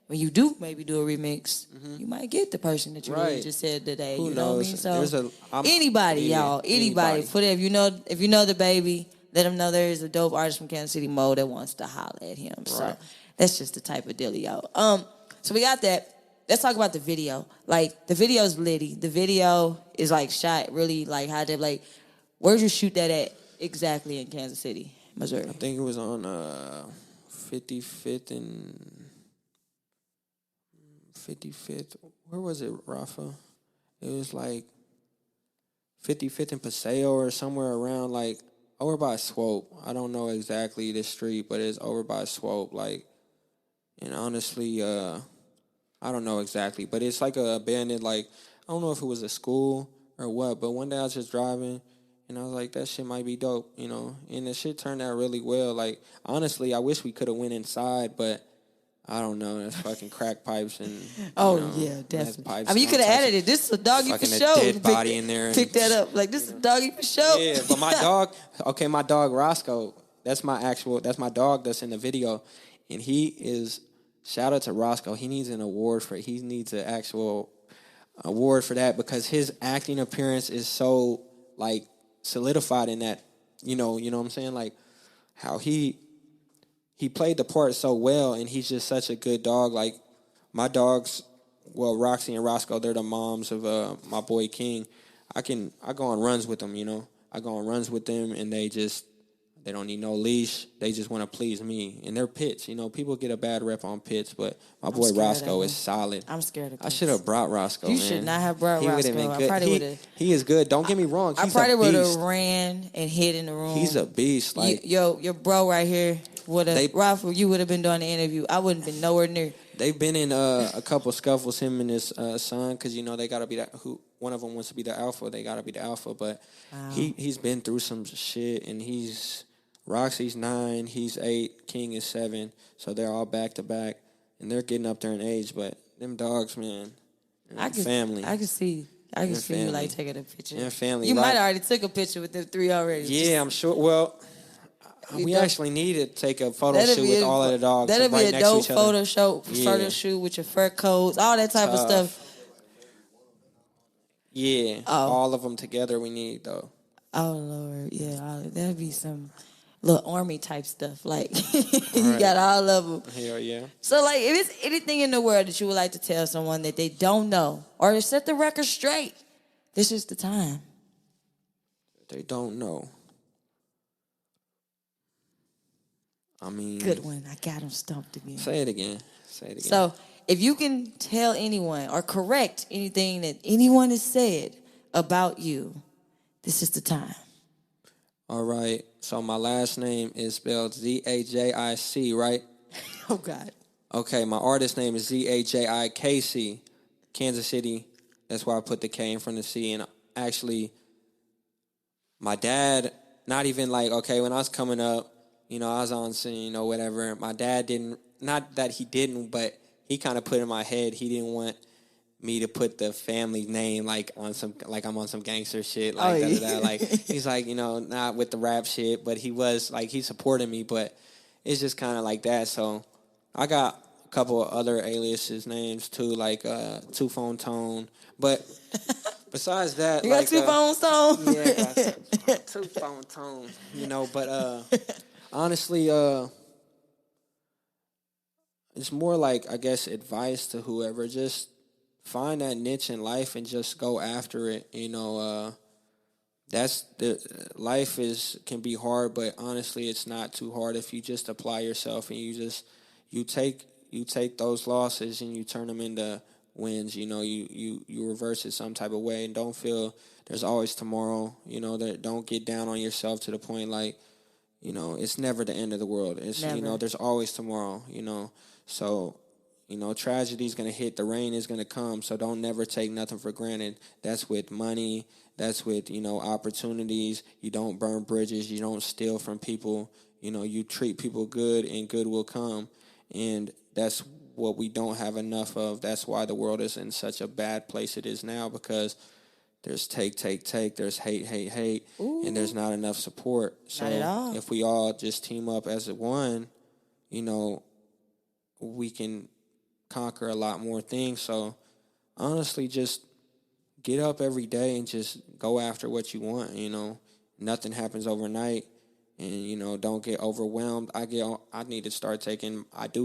Speaker 1: when you do maybe do a remix, you might get the person that you really just said today.
Speaker 5: Who
Speaker 1: you
Speaker 5: knows?
Speaker 1: Know what I mean? So anybody, y'all, anybody. Put it, if you know the Baby, let him know there is a dope artist from Kansas City, Mo, that wants to holler at him. Right. So that's just the type of deal, y'all. So we got that. let's talk about the video. Like, the video's litty. The video is, like, shot really, like, high def. Like, where'd you shoot that at exactly in Kansas City, Missouri?
Speaker 5: I think it was on 55th and 55th. Where was it, Rafa? It was, like, 55th and Paseo or somewhere around, like, over by Swope. I don't know exactly the street, but it's over by Swope. Like, and honestly, I don't know exactly, but it's like a abandoned, like, I don't know if it was a school or what, but one day I was just driving, and I was like, that shit might be dope, you know, and the shit turned out really well. Like, honestly, I wish we could have went inside, but I don't know, there's fucking crack pipes and,
Speaker 1: Yeah, definitely.
Speaker 5: pipes.
Speaker 1: I mean, you could have added it. This is a doggy for
Speaker 5: Fucking a
Speaker 1: show.
Speaker 5: dead body in there.
Speaker 1: Pick that up. Like, this is a doggy for show.
Speaker 5: Yeah, but my dog Roscoe, that's my dog that's in the video, and he is, shout out to Roscoe, he needs he needs an actual award for that, because his acting appearance is so, like, solidified in that, you know what I'm saying? Like, how he played the part so well, and he's just such a good dog. Like, my dogs, well, Roxy and Roscoe, they're the moms of my boy King. I go on runs with them, you know. I go on runs with them, and they don't need no leash. They just want to please me. And they're pits, you know. People get a bad rep on pits, but my boy Roscoe is solid.
Speaker 1: I'm scared of pits.
Speaker 5: I should have brought Roscoe,
Speaker 1: You
Speaker 5: man.
Speaker 1: should not have brought
Speaker 5: He would have
Speaker 1: Roscoe.
Speaker 5: been
Speaker 1: I
Speaker 5: good.
Speaker 1: probably would have.
Speaker 5: He is good. Don't get me wrong.
Speaker 1: I
Speaker 5: He's
Speaker 1: probably
Speaker 5: a
Speaker 1: would
Speaker 5: beast.
Speaker 1: have ran and hid in the room.
Speaker 5: He's a beast. Like,
Speaker 1: your bro right here would have. Rafa, you would have been doing the interview. I wouldn't have been nowhere near.
Speaker 5: They've been in a couple scuffles, him and his son, because, you know, they got to be one of them wants to be the alpha. They got to be the alpha. But he's been through some shit, and Roxy's 9, he's 8, King is 7. So they're all back to back, and they're getting up there in age. But them dogs, man, family.
Speaker 1: I can see
Speaker 5: family.
Speaker 1: you, like, taking a picture.
Speaker 5: And family.
Speaker 1: You
Speaker 5: like,
Speaker 1: might have already took a picture with them 3 already.
Speaker 5: Yeah, I'm sure. Well, we actually need to take a photo shoot with all of the dogs.
Speaker 1: That'll
Speaker 5: right
Speaker 1: be a
Speaker 5: next
Speaker 1: dope
Speaker 5: to each other.
Speaker 1: photo shoot with your fur coats, all that type of stuff.
Speaker 5: Yeah, all of them together we need, though.
Speaker 1: Oh, Lord, yeah, that'd be some little army type stuff. Like, you got all of them.
Speaker 5: Hell yeah.
Speaker 1: So, like, if it's anything in the world that you would like to tell someone that they don't know, or to set the record straight, this is the time.
Speaker 5: They don't know. I mean,
Speaker 1: Good one. I got him stumped again.
Speaker 5: Say it again.
Speaker 1: So, if you can tell anyone or correct anything that anyone has said about you, this is the time.
Speaker 5: All right. So my last name is spelled Zajic, right?
Speaker 1: Oh, God.
Speaker 5: Okay. My artist name is Zajikc, Kansas City. That's why I put the K in front of C. And actually, my dad, not even like, okay, when I was coming up, you know, I was on scene or whatever. My dad not that he didn't, but he kind of put in my head he didn't want me to put the family name like I'm on some gangster shit, like like he's like, you know, not with the rap shit, but he was like, he supported me, but it's just kind of like that. So I got a couple of other aliases names too, like Two Phone Tone, but besides that,
Speaker 1: you got Two Phone Tone.
Speaker 5: Yeah, I got Two Phone Tone, you know, but honestly, it's more like, I guess, advice to whoever. Just find that niche in life and just go after it. You know, life can be hard, but honestly, it's not too hard if you just apply yourself and you take those losses and you turn them into wins. You know, you reverse it some type of way, and don't feel there's always tomorrow. You know, don't get down on yourself to the point like, you know, it's never the end of the world. It's never. You know, there's always tomorrow. You know. So, you know, tragedy's going to hit. The rain is going to come. So don't never take nothing for granted. That's with money. That's with, you know, opportunities. You don't burn bridges. You don't steal from people. You know, you treat people good and good will come. And that's what we don't have enough of. That's why the world is in such a bad place it is now, because there's take. There's hate. Ooh. And there's not enough support. So
Speaker 1: not at all.
Speaker 5: If we all just team up as a one, you know, we can conquer a lot more things. So honestly, just get up every day and just go after what you want. You know, nothing happens overnight, and, you know, don't get overwhelmed. I do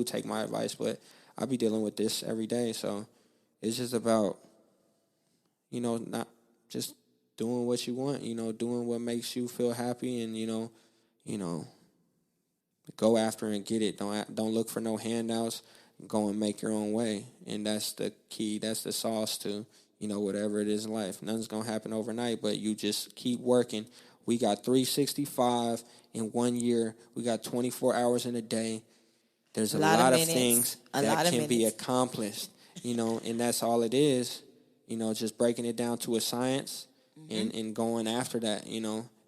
Speaker 5: take my advice, but I be dealing with this every day. So, it's just about, not just doing what you want, doing what makes you feel happy, and go after and get it. Don't look for no handouts. Go and make your own way, and that's the key. That's the sauce to whatever it is in life. Nothing's gonna happen overnight, but you just keep working. We got 365 in 1 year. We got 24 hours in a day. There's a lot of things that can be accomplished, and that's all it is. Just breaking it down to a science and going after that.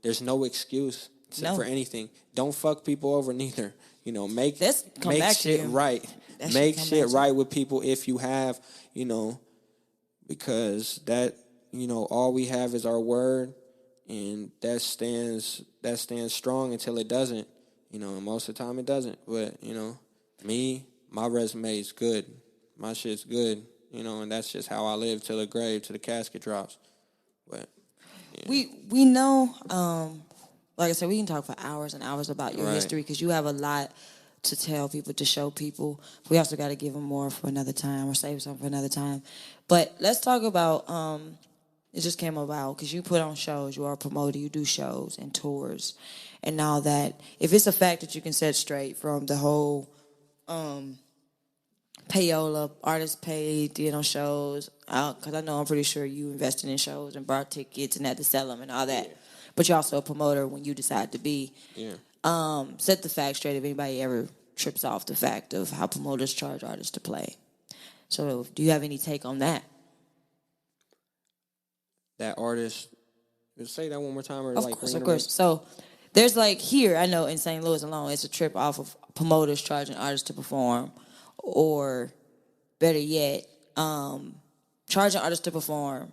Speaker 5: There's no excuse for anything. Don't fuck people over neither. Make shit right. Make shit right with people if you have, because that, all we have is our word, and that stands strong until it doesn't. And most of the time it doesn't. But, my resume is good. My shit's good, and that's just how I live till the grave, till the casket drops. But
Speaker 1: yeah. We know, like I said, we can talk for hours and hours about your history, because you have a lot to tell people, to show people. We also got to give them more for another time, or save something for another time. But let's talk about, it just came about because you put on shows, you are a promoter, you do shows and tours and all that. If it's a fact that you can set straight from the whole payola, artists paid, did on shows, because I know I'm pretty sure you invested in shows and bought tickets and had to sell them and all that. Yeah. But you're also a promoter when you decide to be. Yeah. Set the fact straight if anybody ever trips off the fact of how promoters charge artists to play. So do you have any take on that?
Speaker 5: That artist, say that one more time. Or
Speaker 1: of course. So there's here, I know in St. Louis alone, it's a trip off of promoters charging artists to perform, or better yet, charging artists to perform.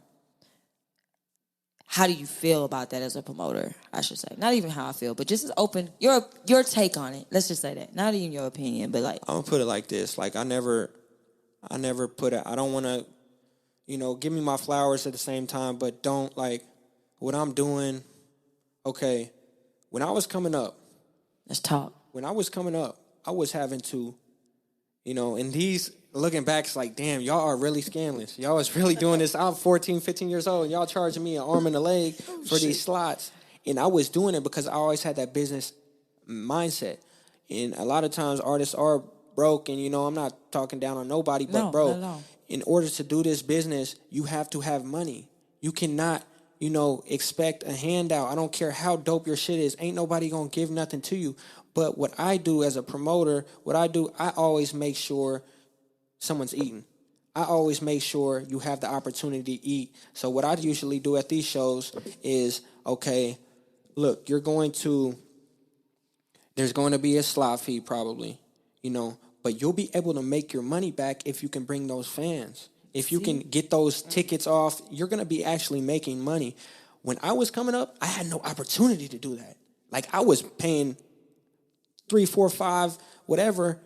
Speaker 1: How do you feel about that as a promoter, I should say? Not even how I feel, but just as open, your take on it. Let's just say that. Not even your opinion, but I'm
Speaker 5: going to put it like this. I never put it, I don't want to, give me my flowers at the same time, but don't, what I'm doing, okay, when I was coming up.
Speaker 1: Let's talk.
Speaker 5: When I was coming up, I was having to, and these, looking back, it's damn, y'all are really scandalous. Y'all was really doing this. I'm 14, 15 years old, and y'all charging me an arm and a leg for these slots. And I was doing it because I always had that business mindset. And a lot of times artists are broke, and, I'm not talking down on nobody, but, bro, in order to do this business, you have to have money. You cannot, expect a handout. I don't care how dope your shit is. Ain't nobody going to give nothing to you. But what I do as a promoter, I always make sure someone's eating. I always make sure you have the opportunity to eat. So what I usually do at these shows is, okay, look, there's going to be a slot fee probably, but you'll be able to make your money back if you can bring those fans. If you can get those tickets off, you're going to be actually making money. When I was coming up, I had no opportunity to do that. I was paying 3, 4, 5, whatever,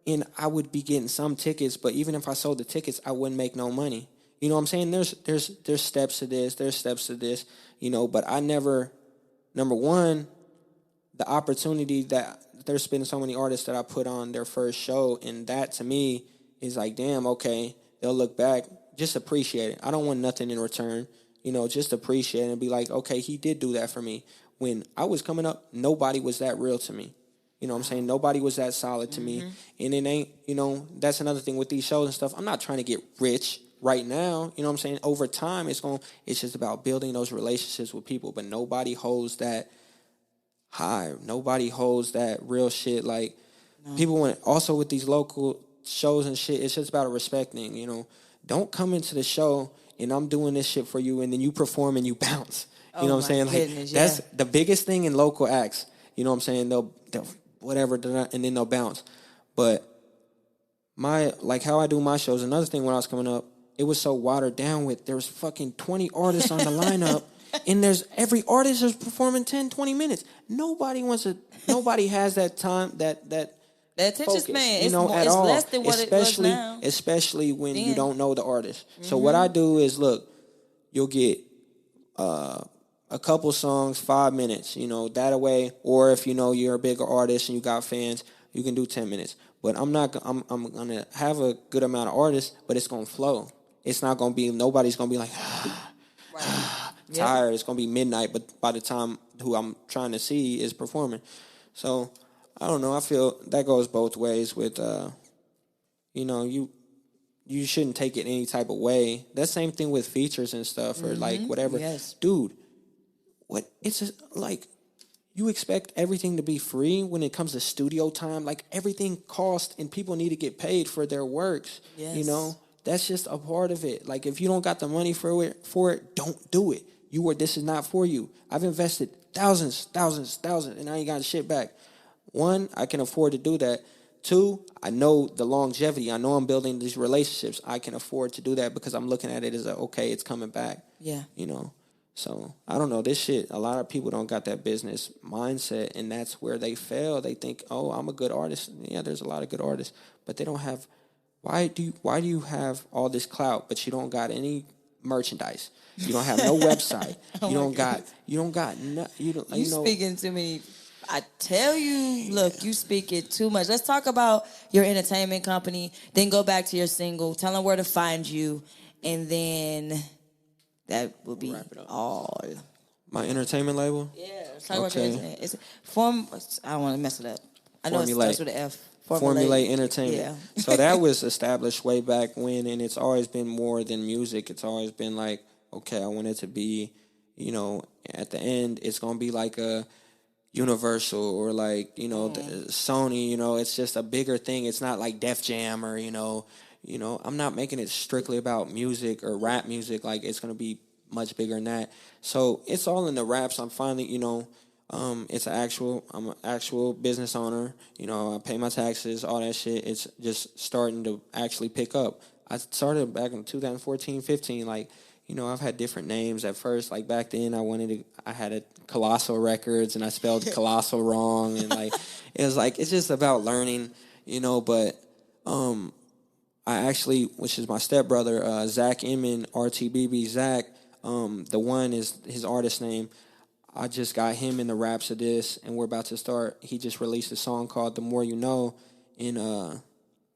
Speaker 5: and I would be getting some tickets, but even if I sold the tickets, I wouldn't make no money. You know what I'm saying? There's steps to this, but I never, number one, the opportunity that there's been so many artists that I put on their first show, and that to me is damn, okay, they'll look back, just appreciate it. I don't want nothing in return, just appreciate it and be okay, he did do that for me. When I was coming up, nobody was that real to me. You know what I'm saying? Nobody was that solid to me. And it ain't, that's another thing with these shows and stuff. I'm not trying to get rich right now. You know what I'm saying? Over time, it's just about building those relationships with people. But nobody holds that high. Nobody holds that real shit. People want, also with these local shows and shit, it's just about respecting, Don't come into the show and I'm doing this shit for you and then you perform and you bounce. You know what I'm saying?
Speaker 1: Goodness,
Speaker 5: that's the biggest thing in local acts. You know what I'm saying? They'll whatever, and then they'll bounce. But how I do my shows, another thing when I was coming up, it was so watered down with, there was fucking 20 artists on the lineup, and every artist is performing 10, 20 minutes. Nobody has that time, that attention focus,
Speaker 1: span,
Speaker 5: it's all.
Speaker 1: Less than what it was now.
Speaker 5: Especially when you don't know the artist. So what I do is, look, you'll get a couple songs, 5 minutes, that away. Or if you're a bigger artist and you got fans, you can do 10 minutes. But I'm going to have a good amount of artists, but it's going to flow. it's not gonna be, nobody's gonna be like tired. It's gonna be midnight, but by the time who I'm trying to see is performing. So I don't know. I feel that goes both ways with you shouldn't take it any type of way. That same thing with features and stuff or like whatever.
Speaker 1: Yes.
Speaker 5: Dude, what it's just like you expect everything to be free when it comes to studio time. Like everything costs and people need to get paid for their works.
Speaker 1: Yes.
Speaker 5: You know? That's just a part of it. Like if you don't got the money for it, don't do it. This is not for you. I've invested thousands, and I ain't got shit back. One, I can afford to do that. Two, I know the longevity. I know I'm building these relationships. I can afford to do that because I'm looking at it as okay, it's coming back.
Speaker 1: Yeah.
Speaker 5: You know? So, I don't know. This shit, a lot of people don't got that business mindset, and that's where they fail. They think, oh, I'm a good artist. Yeah, there's a lot of good artists, but they don't have... Why do you have all this clout, but you don't got any merchandise? You don't have no website. You
Speaker 1: speaking to me. I tell you, look, you speak it too much. Let's talk about your entertainment company, then go back to your single, tell them where to find you, and then that will be all.
Speaker 5: My entertainment label?
Speaker 1: Yeah, let's talk about your entertainment. It's I don't want to mess it up. I know it starts with an F.
Speaker 5: Formulate Entertainment.
Speaker 1: Yeah.
Speaker 5: So that was established way back when, and it's always been more than music. It's always been like, okay, I want it to be, at the end, it's going to be like a Universal or like, the Sony, it's just a bigger thing. It's not like Def Jam or, I'm not making it strictly about music or rap music. Like, it's going to be much bigger than that. So it's all in the raps. I'm finally, I'm an actual business owner. I pay my taxes, all that shit. It's just starting to actually pick up. I started back in 2014, 15. Like, I've had different names at first. Like back then, I had a Colossal Records, and I spelled Colossal wrong, and like it's just about learning, But I actually, which is my stepbrother, Zach Inman, RTBB Zach. The one is his artist name. I just got him in the raps of this, and we're about to start. He just released a song called "The More You Know,"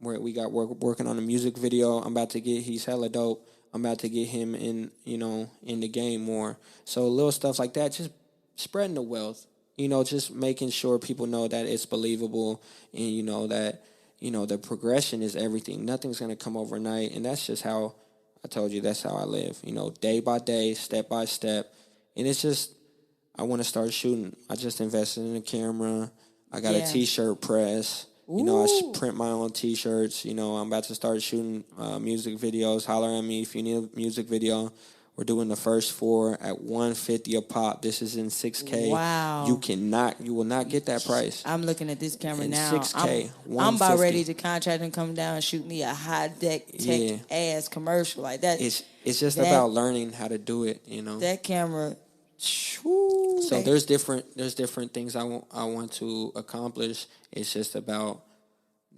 Speaker 5: where we got working on a music video. He's hella dope. I'm about to get him in the game more. So little stuff like that, just spreading the wealth. Just making sure people know that it's believable, and that the progression is everything. Nothing's gonna come overnight, and that's just how I told you. That's how I live. Day by day, step by step, and it's just. I want to start shooting. I just invested in a camera. I got a T-shirt press. I print my own T-shirts. I'm about to start shooting music videos. Holler at me if you need a music video. We're doing the first 4 at $150 a pop. This is in 6K.
Speaker 1: Wow.
Speaker 5: You will not get that price.
Speaker 1: I'm looking at this camera
Speaker 5: in
Speaker 1: now.
Speaker 5: 6K.
Speaker 1: I'm about ready to contract and come down and shoot me a high tech ass commercial like that.
Speaker 5: It's just about learning how to do it.
Speaker 1: That camera.
Speaker 5: So there's different things I want to accomplish. It's just about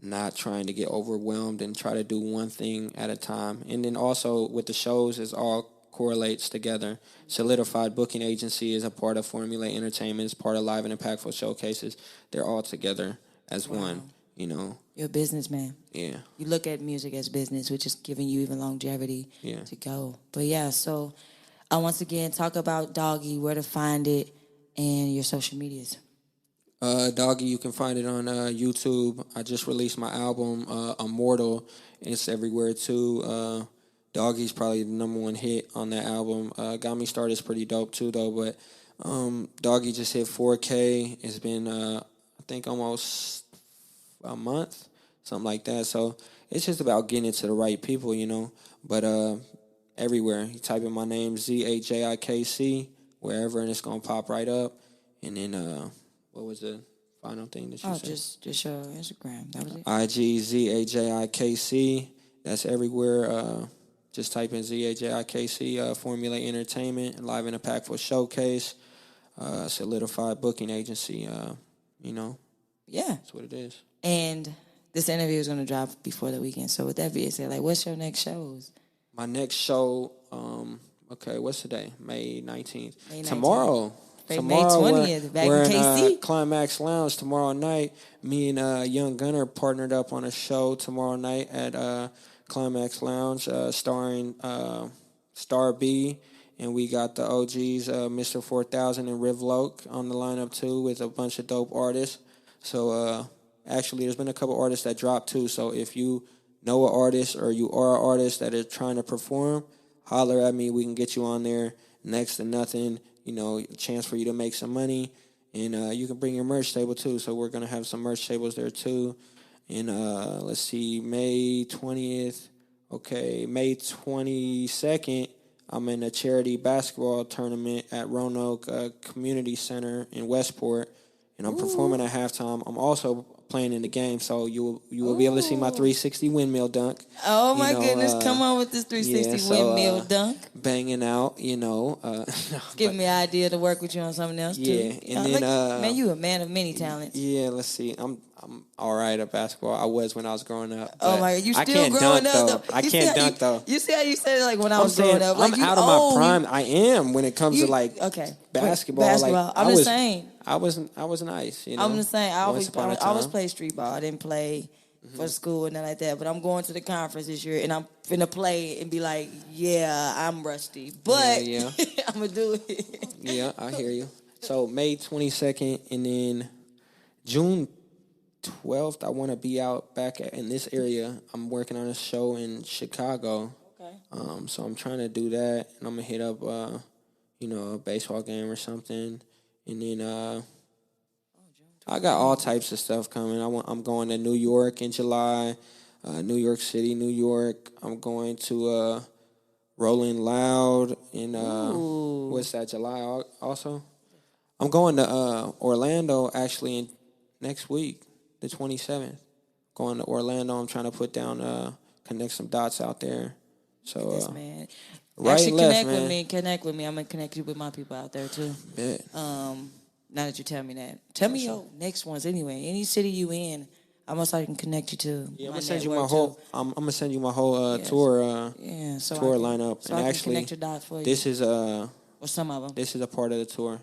Speaker 5: not trying to get overwhelmed and try to do one thing at a time. And then also with the shows, it all correlates together. Solidified Booking Agency is a part of Formulate Entertainment, is part of Live and Impactful Showcases. They're all together as one. You're
Speaker 1: a businessman.
Speaker 5: Yeah.
Speaker 1: You look at music as business, which is giving you even longevity to go. But so I once again talk about Doggy, where to find it, and your social medias.
Speaker 5: Doggy, you can find it on YouTube. I just released my album, Immortal. It's everywhere too. Doggy's probably the number 1 hit on that album. Got Me Started is pretty dope too, though. But Doggy just hit 4K. It's been, I think, almost a month, something like that. So it's just about getting it to the right people, But everywhere. You type in my name, Zajikc, wherever, and it's going to pop right up. And then, what was the final thing that you said?
Speaker 1: Just your Instagram. That was it?
Speaker 5: IG, Zajikc. That's everywhere. Just type in Zajikc, Formulate Entertainment, Live and Impactful Showcase, Solidified Booking Agency,
Speaker 1: Yeah.
Speaker 5: That's what it is.
Speaker 1: And this interview is going to drop before the weekend. So with that being said, what's your next shows?
Speaker 5: My next show, what's today? May 19th.
Speaker 1: May 19th.
Speaker 5: Tomorrow,
Speaker 1: May 20th, back
Speaker 5: we're
Speaker 1: in KC.
Speaker 5: Climax Lounge tomorrow night. Me and Young Gunner partnered up on a show tomorrow night at Climax Lounge, starring Star B, and we got the OGs, Mr. 4000 and Riv Loke on the lineup too, with a bunch of dope artists. So actually, there's been a couple artists that dropped too. So if you know an artist or you are an artist that is trying to perform, holler at me. We can get you on there. Next to nothing, a chance for you to make some money. And you can bring your merch table too. So we're going to have some merch tables there too. And let's see, May 20th. Okay, May 22nd, I'm in a charity basketball tournament at Roanoke Community Center in Westport. And I'm performing at halftime. I'm also playing in the game, so you will be able to see my 360 windmill dunk.
Speaker 1: Oh my goodness! Come on with this 360 windmill dunk.
Speaker 5: Banging out,
Speaker 1: Give me an idea to work with you on something else too.
Speaker 5: Yeah, and then
Speaker 1: man, you a man of many talents.
Speaker 5: Yeah, let's see. I'm all right at basketball. I was when I was growing up.
Speaker 1: Oh my God, you still
Speaker 5: I can't
Speaker 1: growing
Speaker 5: dunk,
Speaker 1: up
Speaker 5: though. I can't dunk though.
Speaker 1: You see how you said it like when I was growing up? Like
Speaker 5: I'm out of my prime. I am when it comes to basketball.
Speaker 1: Basketball. I'm just saying.
Speaker 5: I was nice.
Speaker 1: I'm just saying. I always
Speaker 5: time.
Speaker 1: play street ball. I didn't play for school and nothing like that. But I'm going to the conference this year, and I'm finna play and be like, yeah, I'm rusty, but
Speaker 5: yeah.
Speaker 1: I'm gonna do it.
Speaker 5: Yeah, I hear you. So May 22nd, and then June 12th, I want to be out back in this area. I'm working on a show in Chicago. Okay. So I'm trying to do that, and I'm gonna hit up, a baseball game or something, and then I got all types of stuff coming. I'm going to New York in July, New York City, New York. I'm going to Rolling Loud in what's that? July also. I'm going to Orlando actually next week. The 27th, going to Orlando. I'm trying to put down, connect some dots out there. So,
Speaker 1: yes, man.
Speaker 5: Right
Speaker 1: Actually,
Speaker 5: and left,
Speaker 1: connect with me. I'm gonna connect you with my people out there too.
Speaker 5: Bet.
Speaker 1: Now that you tell me that, tell me your next ones anyway. Any city you in, I can connect you to.
Speaker 5: Yeah, I'm gonna send you my whole. I'm gonna send you my whole tour. Tour lineup.
Speaker 1: So and actually, connect your dots for
Speaker 5: this
Speaker 1: you.
Speaker 5: is
Speaker 1: or some of them.
Speaker 5: This is a part of the tour,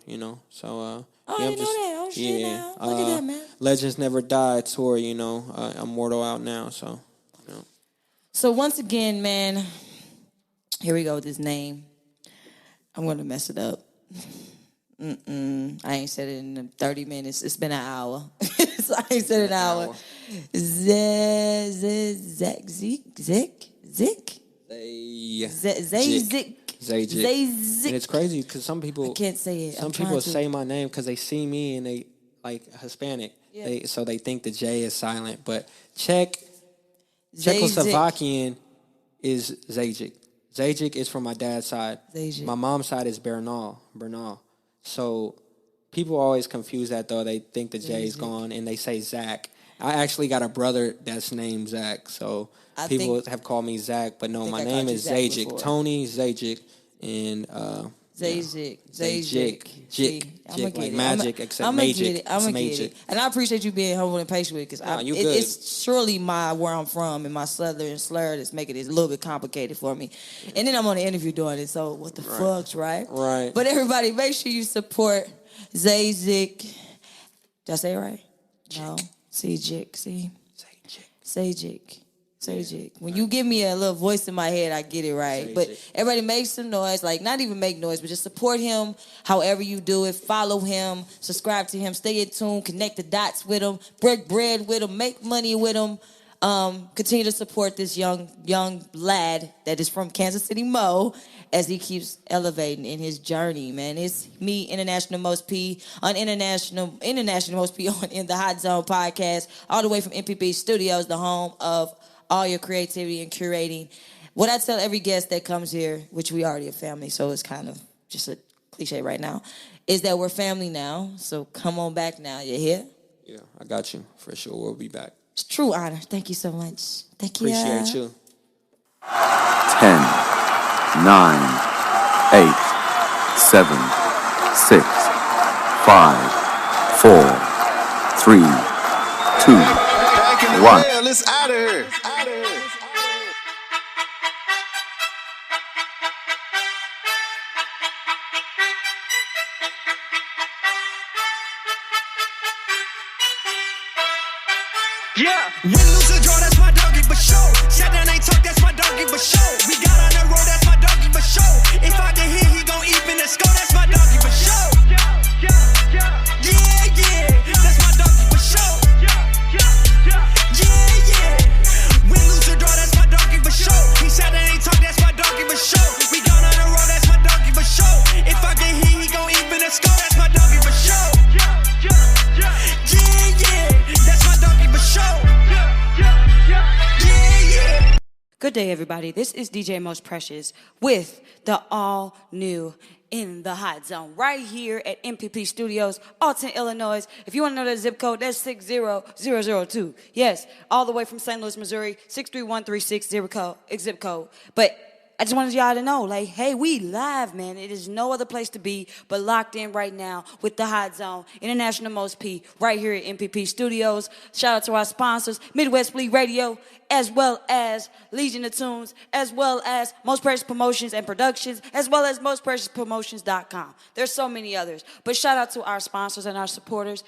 Speaker 5: So.
Speaker 1: I didn't know that. Oh shit! Now. Look at that, man.
Speaker 5: Legends Never Die tour. Immortal out now. So.
Speaker 1: So once again, man, here we go with this name. I'm gonna mess it up. I ain't said it in 30 minutes. It's been an hour. So I ain't said an hour. Zajikc.
Speaker 5: And it's crazy because some people
Speaker 1: I can't say it.
Speaker 5: Some people say my name because they see me and they like Hispanic. Yeah. So they think the J is silent. But Czechoslovakian is Zajikc. Zajikc is from my dad's side.
Speaker 1: Zajikc.
Speaker 5: My mom's side is Bernal. So people always confuse that though. They think the J is gone and they say Zach. I actually got a brother that's named Zach. So people have called me Zach, but no, my name is Zajikc. Tony Zajikc and
Speaker 1: Zajikc.
Speaker 5: Like magic, except magic.
Speaker 1: I'm gonna get it. And I appreciate you being humble and patient with it because it's surely where I'm from and my southern slur that's making it a little bit complicated for me. And then I'm on the interview doing it, so what the fuck's right?
Speaker 5: Right.
Speaker 1: But everybody, make sure you support Zajikc. Did I say it right? No. Zajikc. When you give me a little voice in my head, I get it right. But everybody make some noise. Like, not even make noise, but just support him however you do it. Follow him. Subscribe to him. Stay in tune. Connect the dots with him. Break bread with him. Make money with him. Continue to support this young lad that is from Kansas City, Mo, as he keeps elevating in his journey, man. It's me, International Most P, on International Most P on in the HotZone podcast, all the way from MPP Studios, the home of all your creativity and curating. What I tell every guest that comes here, which we already a family, so it's kind of just a cliche right now, is that we're family now. So come on back now. You hear?
Speaker 5: Yeah, I got you. For sure, we'll be back.
Speaker 1: It's true honor. Thank you so much. Thank you.
Speaker 5: Appreciate you.
Speaker 2: 10, 9, 8, 7, 6, 5, 4, 3, 2, 1.
Speaker 6: Let's out of here.
Speaker 4: Yeah. Win, lose, or draw, that's my doggy, but show. Shut down, ain't talk, that's my
Speaker 1: Good day, everybody. This is DJ Most Precious with the all new In the Hot Zone right here at MPP Studios, Alton, Illinois. If you want to know that zip code, that's 60002. Yes, all the way from St. Louis, Missouri, 63136 zip code. But I just wanted y'all to know, like, hey, we live, man. It is no other place to be but locked in right now with the Hot Zone, International Most P, right here at MPP Studios. Shout out to our sponsors, Midwest Fleet Radio, as well as Legion of Tunes, as well as Most Precious Promotions and Productions, as well as MostPreciousPromotions.com. There's so many others. But shout out to our sponsors and our supporters.